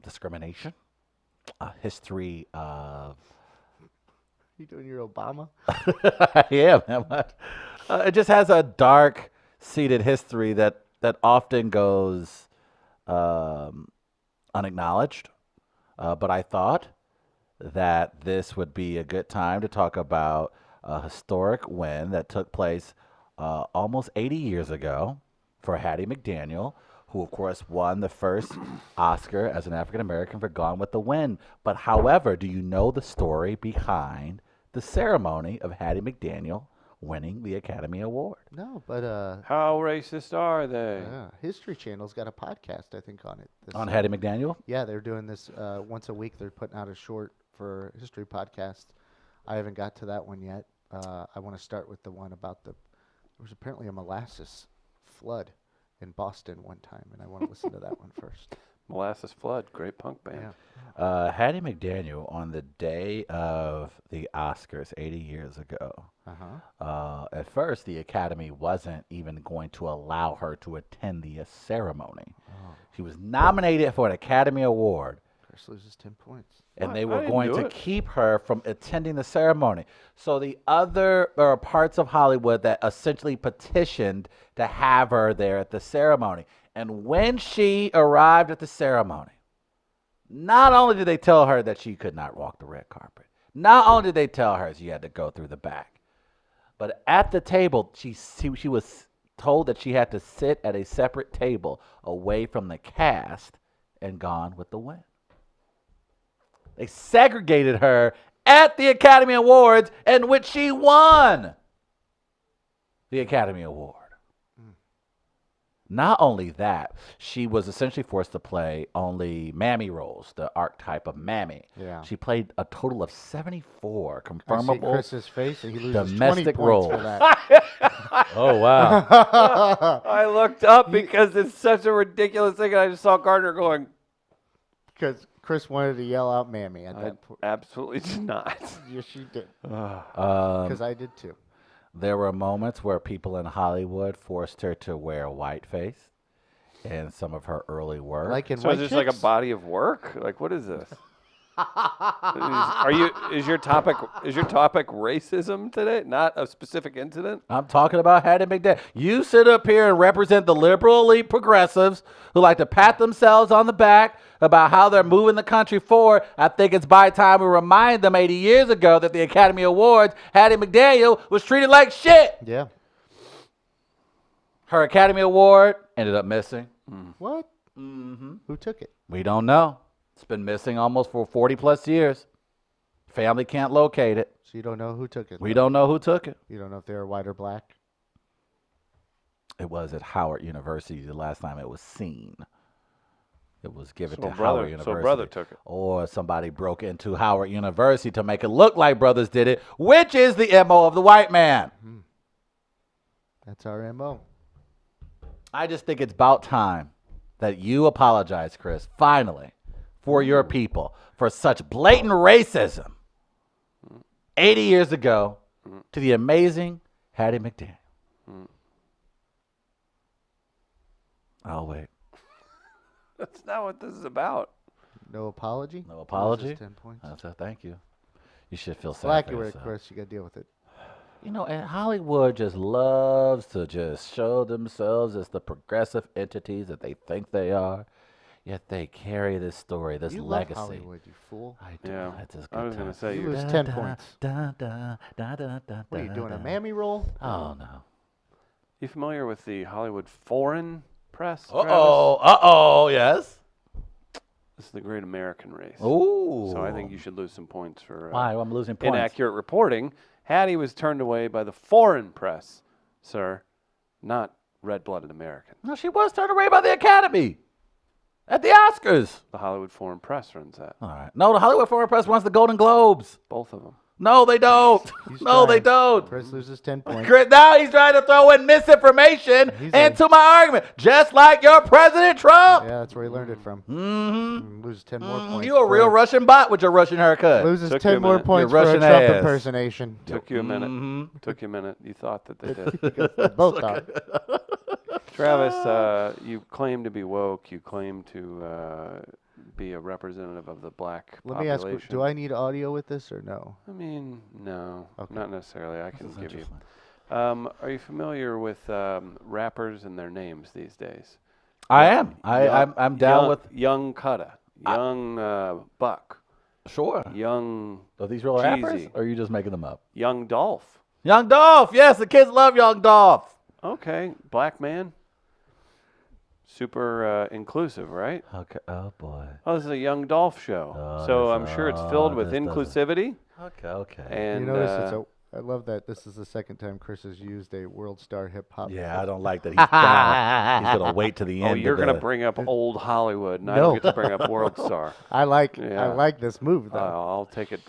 discrimination, a history of... You doing your Obama? Yeah, man. What? It just has a dark-seated history that often goes unacknowledged. But I thought that this would be a good time to talk about a historic win that took place almost 80 years ago for Hattie McDaniel, who, of course, won the first Oscar as an African American for Gone with the Wind. But however, do you know the story behind the ceremony of Hattie McDaniel winning the Academy Award? No, but How racist are they? History Channel's got a podcast, I think, on it. On Hattie McDaniel? Yeah, they're doing this once a week. They're putting out a short for history podcast. I haven't got to that one yet. I want to start with the one about there was apparently a molasses flood in Boston one time, and I want to listen to that one first. Molasses Flood, great punk band. Yeah. Hattie McDaniel, on the day of the Oscars 80 years ago, at first the Academy wasn't even going to allow her to attend the ceremony. She was nominated for an Academy Award, Chris loses 10 points. and What? they I were didn't going do to it. keep her from attending the ceremony. So the other parts of Hollywood that essentially petitioned to have her there at the ceremony. And when she arrived at the ceremony, not only did they tell her that she could not walk the red carpet, not only did they tell her she had to go through the back, but at the table, she was told that she had to sit at a separate table away from the cast and Gone with the Wind. They segregated her at the Academy Awards, in which she won the Academy Award. Not only that, she was essentially forced to play only mammy roles, the archetype of mammy. Yeah. She played a total of 74 I see confirmable Chris's face, and he loses 20 domestic points for roles. that. Oh, wow. I looked up because it's such a ridiculous thing, and I just saw Gardner going, Because Chris wanted to yell out "Mammy" at I that point. absolutely did not. Yes, you did. Um, Because I did too. There were moments where people in Hollywood forced her to wear whiteface in some of her early work. Like in So White is this like a Chicks? body of work? Like, what is this? Is your topic racism today? Not a specific incident? I'm talking about Hattie McDaniel. You sit up here and represent the liberal elite progressives who like to pat themselves on the back about how they're moving the country forward. I think it's by time we remind them 80 years ago that the Academy Awards, Hattie McDaniel was treated like shit. Yeah. Her Academy Award ended up missing. What? Mm-hmm. Who took it? We don't know. It's been missing almost for 40 plus years. Family can't locate it. So you don't know who took it? We don't know who took it. You don't know if they were white or black? It was at Howard University the last time it was seen. It was given to So Howard University. brother took it. Or somebody broke into Howard University to make it look like brothers did it, which is the MO of the white man. That's our MO. I just think it's about time that you apologize, Chris, finally, for your people, for such blatant racism 80 years ago to the amazing Hattie McDaniel. I'll wait. That's not what this is about. No apology? No apology? Loses 10 points. That's a thank you. You should feel sad Black for you were, yourself. Chris. You got to deal with it. You know, and Hollywood just loves to just show themselves as the progressive entities that they think they are. Yet they carry this story, this You legacy. love Hollywood, you fool. I do. Yeah. It's just I good was going times. to say, You you're, lose 10 points. What are you doing, a mammy roll? Oh, no. you familiar with the Hollywood foreign press? Uh-oh, yes. This is the Great American Race. Ooh. So I think you should lose some points for Why? I'm losing points. inaccurate reporting. Hattie was turned away by the foreign press, sir, not red-blooded American. No, she was turned away by the Academy at the Oscars. The Hollywood Foreign Press runs that. All right. No, the Hollywood Foreign Press runs the Golden Globes. Both of them. No, they don't. He's No, they trying. don't. Chris loses 10 points. Chris, now he's trying to throw in misinformation He's into my argument, just like your President Trump. Yeah, that's where he learned it from. Mm-hmm. Loses 10 more points. You a real Russian bot with your Russian haircut. Loses Took you 10 a more minute. points Your for a Russian Trump ass. impersonation. Took you a minute. Mhm. Took you a minute. You thought that they did. They both thought. Travis, you claim to be woke. You claim to be a representative of the black Let me ask, population. do I need audio with this or no? I mean, no, Okay. not necessarily. I can This is give you. interesting. Are you familiar with rappers and their names these days? I am. I'm down with. Young Cutta, Young Buck, Sure. Young Are these real rappers, Jeezy. or are you just making them up? Young Dolph. Young Dolph. Yes, the kids love Young Dolph. Okay, black man. Super inclusive, right? Okay. Oh boy. Oh, this is a Young Dolph show, Oh, so this- I'm sure it's filled oh, with this doesn't- inclusivity. Okay. Okay. And you notice I love that this is the second time Chris has used a world star hip hop. Yeah, I don't like that he's down. He's gonna wait to the end. oh, you're of gonna the- bring up old Hollywood, and I No. don't get to bring up World Star. I like Yeah. this move though. I'll take it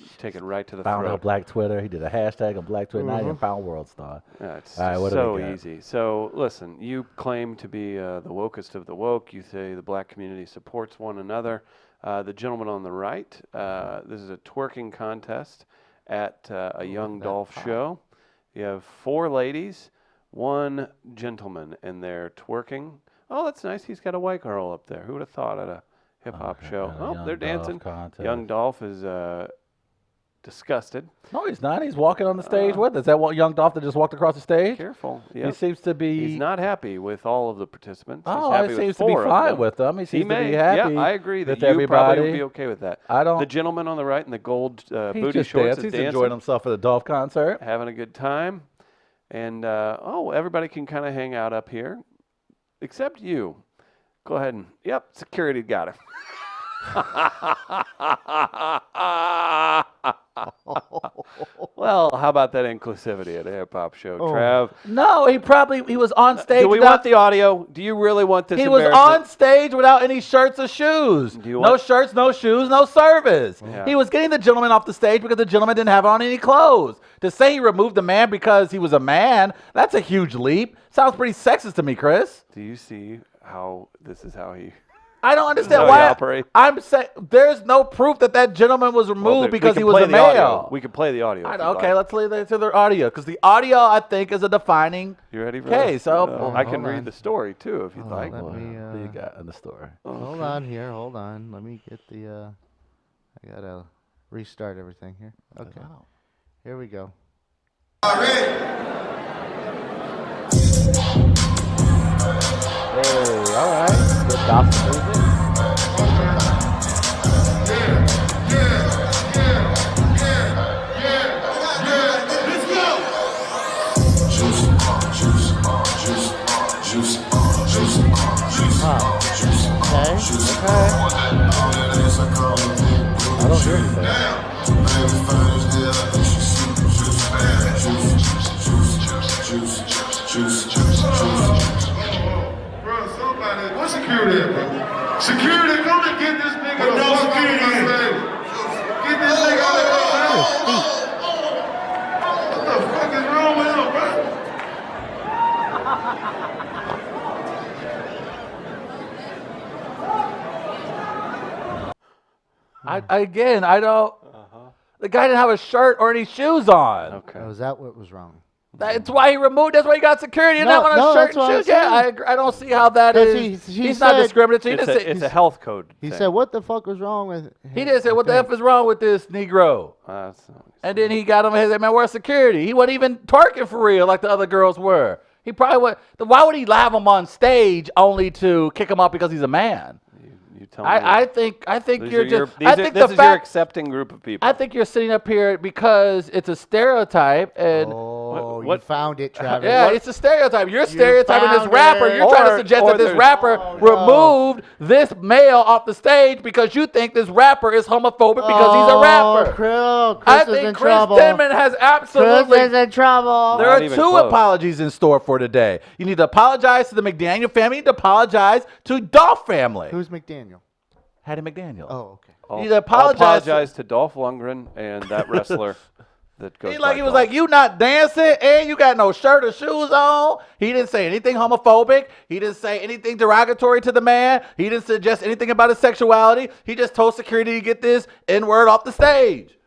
right to the Found on throat. Black Twitter. He did a hashtag on Black Twitter. Now he found World Star. Yeah, it's All right, what do so we got? easy. So listen, you claim to be the wokest of the woke. You say the black community supports one another. The gentleman on the right, this is a twerking contest at a Young Dolph show. You have 4 ladies, 1 gentleman, and they're twerking. Oh, that's nice. He's got a white girl up there. Who would have thought at a hip hop show? at a Oh, Young they're Dolph dancing. contest. Young Dolph is disgusted. No, he's not. He's walking on the stage with us. Is that what Young Dolph that just walked across the stage? Careful. He Yep. seems to be. He's not happy with all of the participants. Oh, He's happy he with seems to be 4 of fine them. with them. He seems to may. be happy. Yeah, I agree that with you everybody. probably would be okay with that. I don't. The gentleman on the right in the gold He booty just shorts danced. is He's dancing, enjoying himself at the Dolph concert. having a good time. And, everybody can kind of hang out up here, except you. Go ahead and, yep, security got him. Well, how about that inclusivity at a hip-hop show, Oh. Trav? No, he was on stage. Do we without- want the audio? Do you really want this He was embarrassment? on stage without any shirts or shoes. Do you No want- shirts, no shoes, no service. Yeah. He was getting the gentleman off the stage because the gentleman didn't have on any clothes. To say he removed the man because he was a man, that's a huge leap. Sounds pretty sexist to me, Chris. Do you see how this is how he... I don't understand how he why. operates? I'm saying there's no proof that gentleman was removed because we he can was play a the audio. male. We can play the audio. if you'd Okay, like. let's leave it to their audio because the audio I think is a defining. You ready for Okay, this? so- I can Hold read on. the story too if you'd like. let me, What do you got in the story? Hold on here. Hold on. Let me get the. I I gotta restart everything here. Okay. Wow. Here we go. Hey, all right. Good gospel music. Wow. Okay. Okay. I don't hear anything. Bro, somebody, what's security at, bro? Security, come and get this nigga the fuck out of my stage. Get this nigga out of my stage. What the fuck is wrong with him, bro? I don't. The guy didn't have a shirt or any shoes on. Okay. Oh, is that what was wrong? That's why he removed. That's why he got security. He No, didn't have on a no, shirt that's what and I'm shoes. Yeah, saying. I don't see how that That's is. he He's not said- discriminatory. He It's didn't say. it's a health code. He thing. said, "What the fuck was wrong with?" He didn't say what the f is wrong with this Negro. That's not what he And then he got him. He said, "Man, where's security?" He wasn't even twerking for real like the other girls were. He probably would. Why would he have him on stage only to kick him out because he's a man? You tell me. I think These you're are your- just. these I are- think this the is your fact. accepting group of people. I think you're sitting up here because it's a stereotype and. Oh, you what- found it, Travis. Yeah, it's a stereotype. You're stereotyping this found rapper. it. You're trying to Or- suggest or that this there's- rapper Oh, no. removed this male off the stage because you think this rapper is homophobic because he's a rapper. Chris I is in think Chris trouble. Denman has absolutely. Chris is in trouble. There Not are even two close. apologies in store for today. You need to apologize to the McDaniel family. You need to apologize to Dolph family. Who's McDaniel? Hattie McDaniel. Oh, okay. I'll, You need to I'll apologize apologize to Dolph Lundgren and that wrestler that goes. He by was Dolph. like, you not dancing and you got no shirt or shoes on. He didn't say anything homophobic. He didn't say anything derogatory to the man. He didn't suggest anything about his sexuality. He just told security to get this N-word off the stage.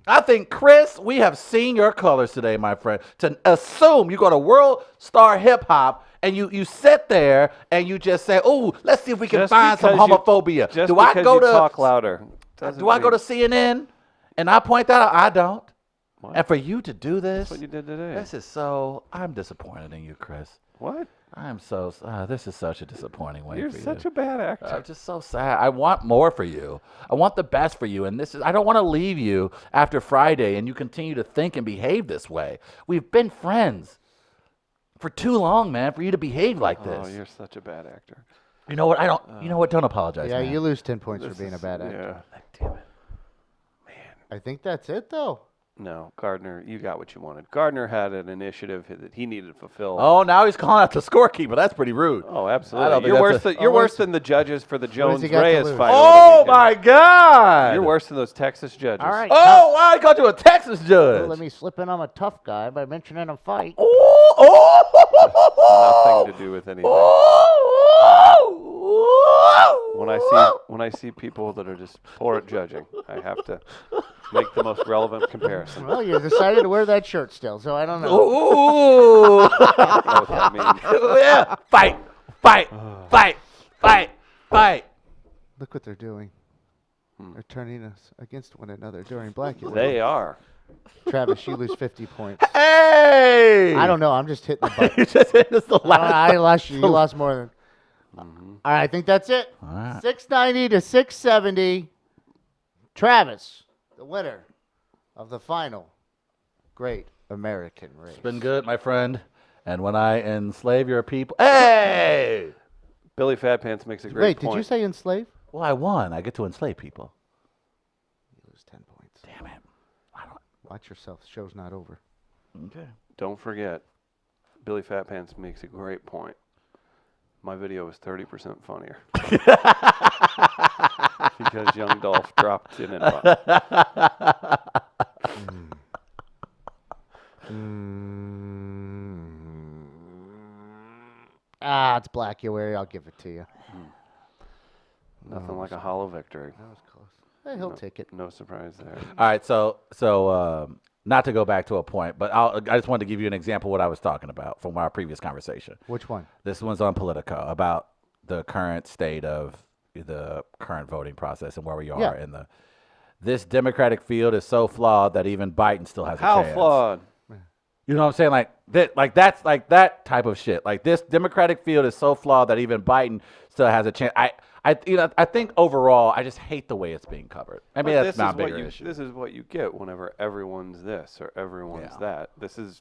I think, Chris, we have seen your colors today, my friend. To assume you go to World Star Hip Hop and you sit there and you just say, oh, let's see if we can Just find some because you- homophobia. Just Do I because go you to talk louder? doesn't do I go mean- to CNN and I point that out? I don't. What? And for you to do this, That's what you did today. this is so. I'm disappointed in you, Chris. What? I'm so. This is such a disappointing way You're for such you. a bad actor. I'm just so sad. I want more for you. I want the best for you. And this is. I don't want to leave you after Friday and you continue to think and behave this way. We've been friends for too long, man. For you to behave like Oh, this. you're such a bad actor. You know what? I don't. You know what? Don't apologize. Yeah, man. you lose 10 points This for being a is- bad actor. Yeah. Damn it. I think that's it, though. No, Gardner, you got what you wanted. Gardner had an initiative that he needed to fulfill. Oh, now he's calling out the scorekeeper. That's pretty rude. Oh, I don't absolutely. think You're that's worse. a- You're Oh, worse what's- than the judges for the Jones he got to Reyes lose? fight. Oh over the weekend. my God! You're worse than those Texas judges. All right. Oh, wow! He called you a Texas judge. Let me slip in. I'm a tough guy by mentioning a fight. Oh, Nothing to do with anything. oh, When I see people that are just poor at judging, I have to make the most relevant comparison. Well, you decided to wear that shirt still, so I don't know. Ooh. I don't know what that means. Yeah. Fight, fight. Look what they're doing. They're turning us against one another during Blackie. They are. Travis, you lose 50 points. Hey! I don't know. I'm just hitting the button. You just hit us the last. I lost you. You lost more than. All right, I think that's it. All right. 690 to 670. Travis, the winner of the final Great American Race. It's been good, my friend. And when I enslave your people, hey! Billy Fat Pants makes a great Wait, point. did you say enslave? Well, I won. I get to enslave people. You lose 10 points. Damn it. I don't. Watch yourself. Show's not over. Okay. Don't forget, Billy Fat Pants makes a great point. My video was 30% funnier. Because young Dolph dropped in and out. It's Blackuary. I'll give it to you. Nothing like a hollow victory. That was close. Hey, he'll take it. No surprise there. All right, so not to go back to a point, but I just wanted to give you an example of what I was talking about from our previous conversation. Which one? This one's on Politico about the current state of the current voting process and where we are Yeah. in the. this Democratic field is so flawed that even Biden still has a How chance. flawed? You know what I'm saying? That's like that type of shit. Like this Democratic field is so flawed that even Biden still has a chance. I think overall, I just hate the way it's being covered. I mean, But that's not a bigger issue. This is what you get whenever everyone's this or everyone's that. This is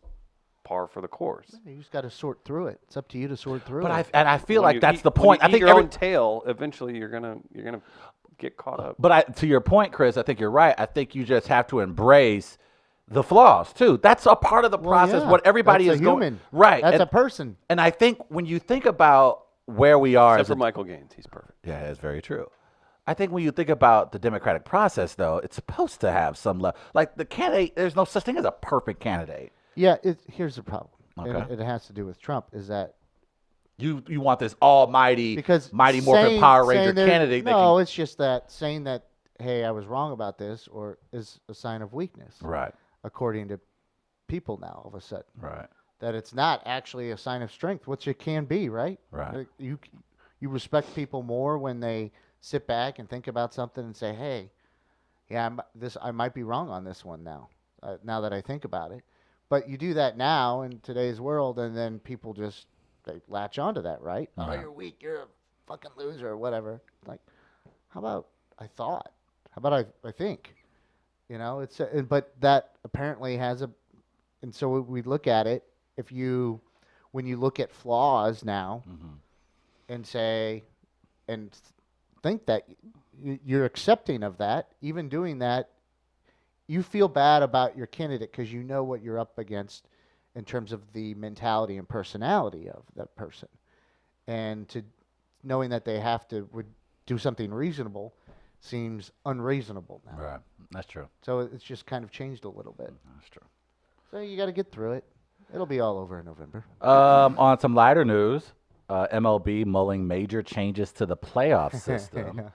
par for the course. You just got to sort through it. It's up to you to sort through But it. I feel When like you that's eat- the when point. you I think eat your own tail. Eventually, you're gonna get caught up. But to your point, Chris, I think you're right. I think you just have to embrace the flaws too. That's a part of the process. yeah, What everybody that's is a going human. right. That's and, a person. and I think when you think about where we are, Except as for a, Michael Gaines, he's perfect. yeah, that's very true. I think when you think about the democratic process, though, it's supposed to have some level. Like the candidate, there's no such thing as a perfect candidate. Yeah, here's the problem. Okay. And it has to do with Trump, is that You want this almighty, because mighty Morphin saying- Power saying Ranger there- candidate. that No, can, it's just that saying that, hey, I was wrong about this, or is a sign of weakness, right, according to people now. All of a sudden, right, that it's not actually a sign of strength, which it can be, right? right. Like, you respect people more when they sit back and think about something and say, hey, yeah, I might be wrong on this one now. Now that I think about it, but you do that now in today's world, and then people just they latch onto that, right? Oh, you're weak. You're a fucking loser, or whatever. Like, how about I thought? How about I think? You know, but that apparently has a, and so we look at it. When you look at flaws now, and say, and think that you're accepting of that, even doing that, you feel bad about your candidate because you know what you're up against in terms of the mentality and personality of that person, and knowing that they would do something reasonable seems unreasonable now. Right. That's true. So it's just kind of changed a little bit. That's true. So you got to get through it. It'll be all over in November. On some lighter news, MLB mulling major changes to the playoff system.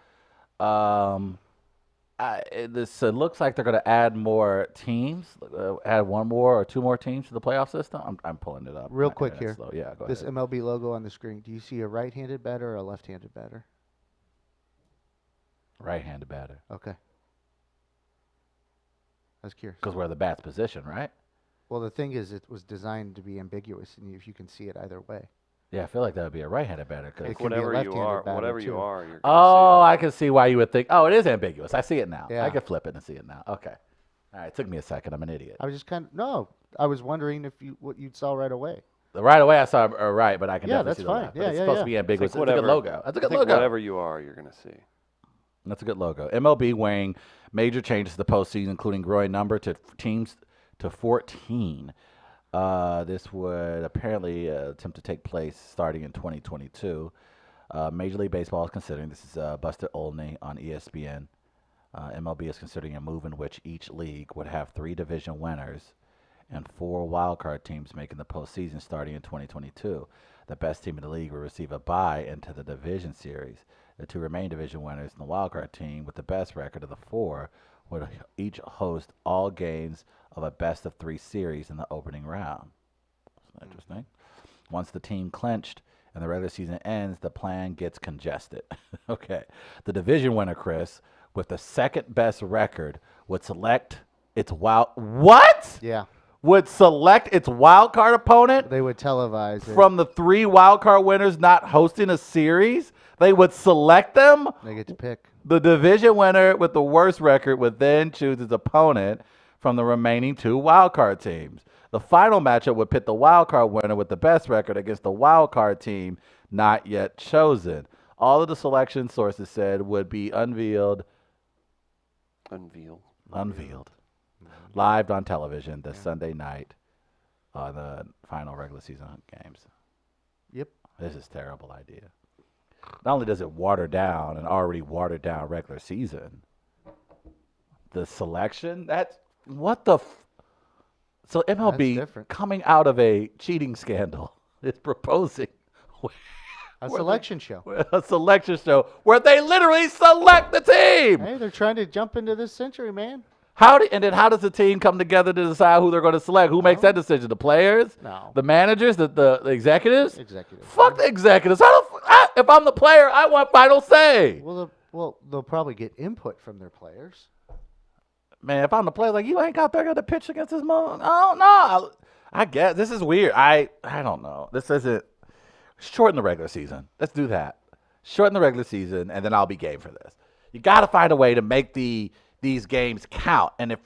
This looks like they're going to add more teams, add one more or two more teams to the playoff system. I'm pulling it up. Real My quick internet's here. slow. Yeah, go This ahead. MLB logo on the screen. Do you see a right-handed batter or a left-handed batter? Right-handed batter. Okay. I was curious. Because where the bat's position, right? Well, the thing is, it was designed to be ambiguous, and if you can see it either way. Yeah, I feel like that would be a right-handed batter. 'Cause It could be a Whatever you left-handed are, batter, whatever you too. are, you're. oh, I can see why you would think. Oh, it is ambiguous. I see it now. Yeah. I can flip it and see it now. Okay. All right. It took me a second. I'm an idiot. I was just I was wondering what you saw right away. Right away, I saw right, but I can Yeah, definitely that's see the fine. left. Yeah, But it's yeah, supposed yeah. to be ambiguous. It's like It's a good whatever- logo. That's a I good think logo. whatever you are, you're gonna see. That's a good logo. MLB weighing major changes to the postseason, including growing number to teams to 14. This would apparently attempt to take place starting in 2022. Major League Baseball is considering, this is Buster Olney on ESPN, MLB is considering a move in which each league would have 3 division winners and 4 wildcard teams making the postseason starting in 2022. The best team in the league will receive a bye into the division series. The 2 remaining division winners and the wildcard team with the best record of the 4 would each host all games of a best-of-3 series in the opening round. That's interesting. Once the team clinched and the regular season ends, the plan gets congested. Okay. The division winner, Chris, with the second best record would select its What? Yeah, Would select its wild card opponent they would televise it. from the 3 wild card winners not hosting a series? They would select them? They get to pick. The division winner with the worst record would then choose its opponent from the remaining 2 wildcard teams. The final matchup would pit the wildcard winner with the best record against the wildcard team not yet chosen. All of the selection, sources said, would be unveiled live on television this Sunday night on the final regular season games. Yep. This is a terrible idea. Not only does it water down an already watered down regular season, the selection, that's what the so MLB different. coming out of a cheating scandal is proposing A selection show. a selection show where they literally select the team. Hey, they're trying to jump into this century, man. And then how does the team come together to decide who they're going to select? Who makes that decision? The players? No. The managers? The executives? Executive. Fuck the executives. If I'm the player, I want final say. Well, they'll probably get input from their players. man, if I'm the player, like, you ain't got there got to pitch against this mother. I don't know. I guess this is weird. I don't know. This isn't. Shorten the regular season. Let's do that. Shorten the regular season, and then I'll be game for this. You got to find a way to make these games count. And if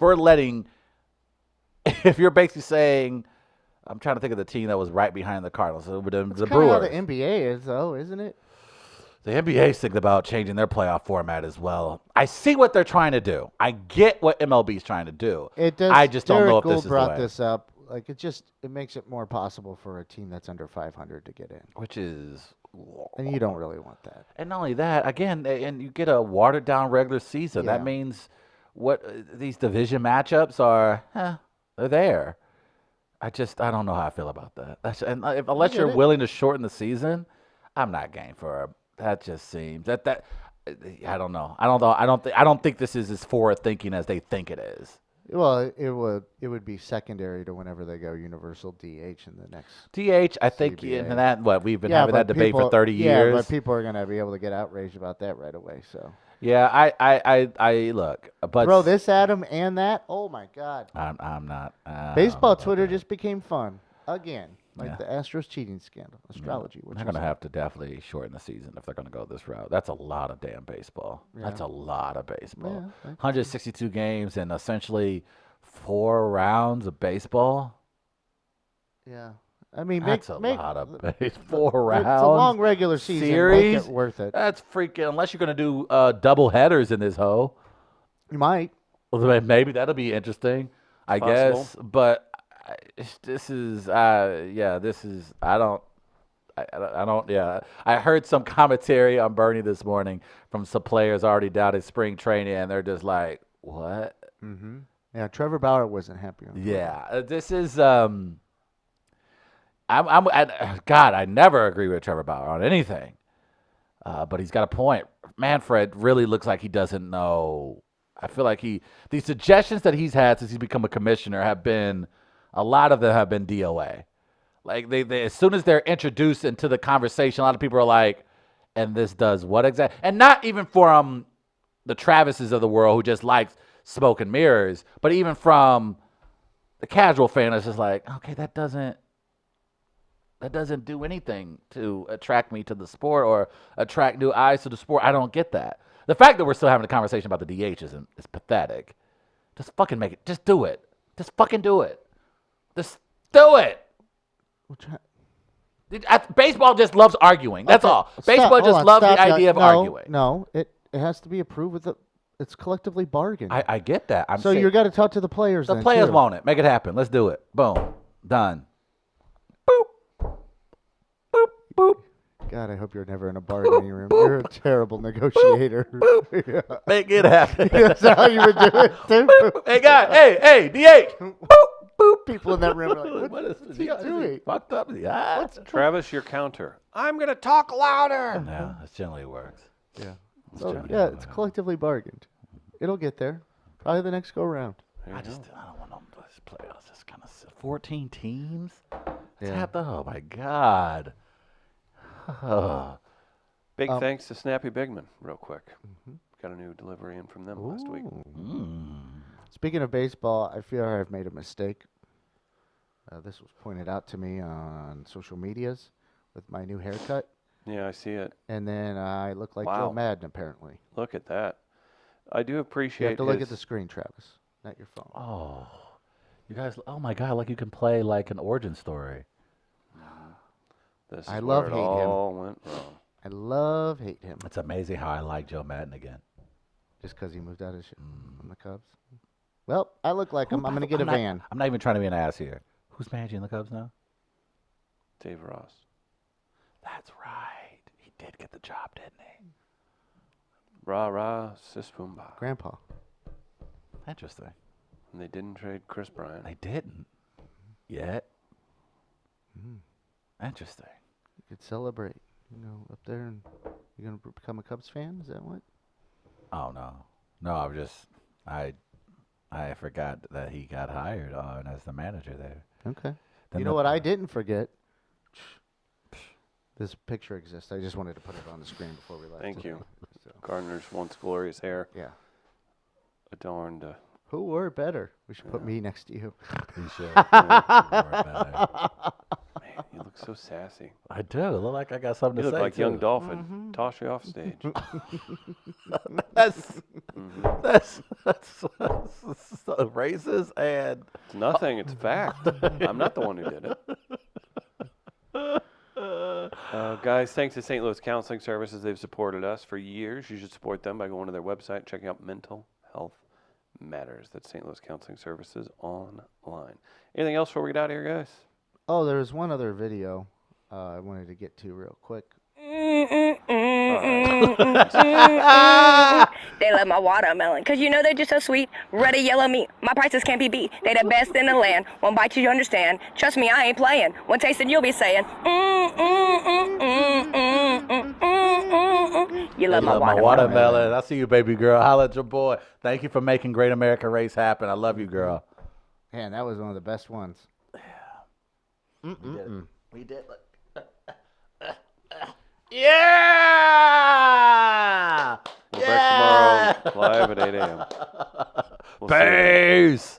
you're basically saying, I'm trying to think of the team that was right behind the Cardinals, the That's Brewers. how the NBA is, though, isn't it? The NBA's thinking about changing their playoff format as well. I see what they're trying to do. I get what MLB's trying to do. It does. I just don't Derek know if Gould this is the brought way. this up. Like it makes it more possible for a team that's under 500 to get in, Which is, and you don't really want that. and not only that, again, and you get a watered down regular season. Yeah. That means what these division matchups are, they're there. I don't know how I feel about that. Unless get you're it. willing to shorten the season, I'm not game for that. Just seems that I don't know. I don't think this is as forward thinking as they think it is. Well, it would be secondary to whenever they go universal DH in the next. DH, I think, CBA. and that we've been having that but debate for people- 30 Yeah, years. but people are gonna be able to get outraged about that right away. So Yeah, I look, but throw this at him and that. Oh my God! I'm not. Baseball about Twitter that. just became fun again, like Yeah. the Astros cheating scandal, astrology. They're going to have to definitely shorten the season if they're going to go this route. That's a lot of damn baseball. That's a lot of baseball. Yeah, I can 162 games and essentially 4 rounds of baseball. Yeah, I mean, That's make, a lot of base. 4 rounds. It's a long regular season. series. Make it worth it. That's freaking. Unless you're going to do double headers in this hoe. You might. Well, maybe that'll be interesting, I Possible. guess. But this is, this is. I don't. Yeah, I heard some commentary on Bernie this morning from some players already down at spring training, and they're just like, "What?" Mm-hmm. Yeah, Trevor Bauer wasn't happy. On Twitter. Yeah, this is. God, I never agree with Trevor Bauer on anything, but he's got a point. Manfred really looks like he doesn't know. I feel like the suggestions that he's had since he's become a commissioner have been, a lot of them have been DOA. Like they as soon as they're introduced into the conversation, a lot of people are like, "And this does what exactly?" And not even from the Travises of the world who just likes smoke and mirrors, but even from the casual fan that's just like, "Okay, that doesn't do anything to attract me to the sport or attract new eyes to the sport." I don't get that. The fact that we're still having a conversation about the DH is pathetic. Just fucking make it. Just do it. Just fucking do it. Just do it. Baseball just loves arguing. That's all. Baseball just loves the idea of arguing. No, it has to be approved with it's collectively bargained. I get that. So you got to talk to the players. The then, players too. want it. Make it happen. Let's do it. Boom. Done. Boop. Boop. Boop. God, I hope you're never in a bargaining room. You're a terrible negotiator. Yeah. Make it happen. That's how you would do it, too. Hey, guy. Hey, DH. Boop. Boop. People in that room are like, What is he doing? Fucked up. Yeah. Travis, your counter. I'm gonna talk louder. No, that generally works. Yeah. That's So, generally yeah, how it it's goes. collectively bargained. It'll get there. Probably the next go round. There you I go. don't want them to playoffs. Just kind of 14 teams. Yeah. Oh my God. Oh. Big thanks to Snappy Bigman, real quick. Got a new delivery in from them last week. Speaking of baseball, I feel I've made a mistake. This was pointed out to me on social medias with my new haircut. Yeah, I see it. And then I look like Wow. Joe Madden, apparently. Look at that. I do You appreciate have to look at his- the screen, Travis, not your phone. Oh. You guys, oh my God, like you can play like an origin story. This is I where love it hate him. all went wrong. I love hate him It's amazing how I like Joe Madden again. just because he moved out of from the Cubs. Well, I look like him. I'm going to get a van. I'm not even trying to be an ass here. Who's managing the Cubs now? Dave Ross. That's right. He did get the job, didn't he? Rah rah, sis boom bah. Grandpa. Interesting. And they didn't trade Chris Bryant. They didn't yet. Interesting. You could celebrate. Up there, and you're going to become a Cubs fan? Is that what? Oh no, I'm just I forgot that he got hired on as the manager there. Okay. Then You know the- what I didn't forget? This picture exists. I just wanted to put it on the screen before we left. Thank today. you. So, Gardner's once glorious hair yeah. adorned Who wore it better? We should put me next to you. You should. Man, you look so sassy. I do. I look like I got something You to look say like too. young Dolphin. Toss you off stage. That's racist and It's nothing. It's fact. I'm not the one who did it. Guys, thanks to St. Louis Counseling Services. They've supported us for years. You should support them by going to their website, checking out Mental Health Matters. That's St. Louis Counseling Services online. Anything else before we get out of here, guys? Oh, there's one other video I wanted to get to real quick. They love my watermelon, cause you know they're just so sweet. Red or yellow meat, my prices can't be beat. They the best in the land. One bite you understand. Trust me, I ain't playing. One taste and you'll be saying, You love my watermelon. I see you, baby girl. Holla at your boy. Thank you for making Great America Race happen. I love you, girl. Man, that was one of the best ones. We did. Yeah! We're back tomorrow live at 8 a.m. We'll see you then. Peace.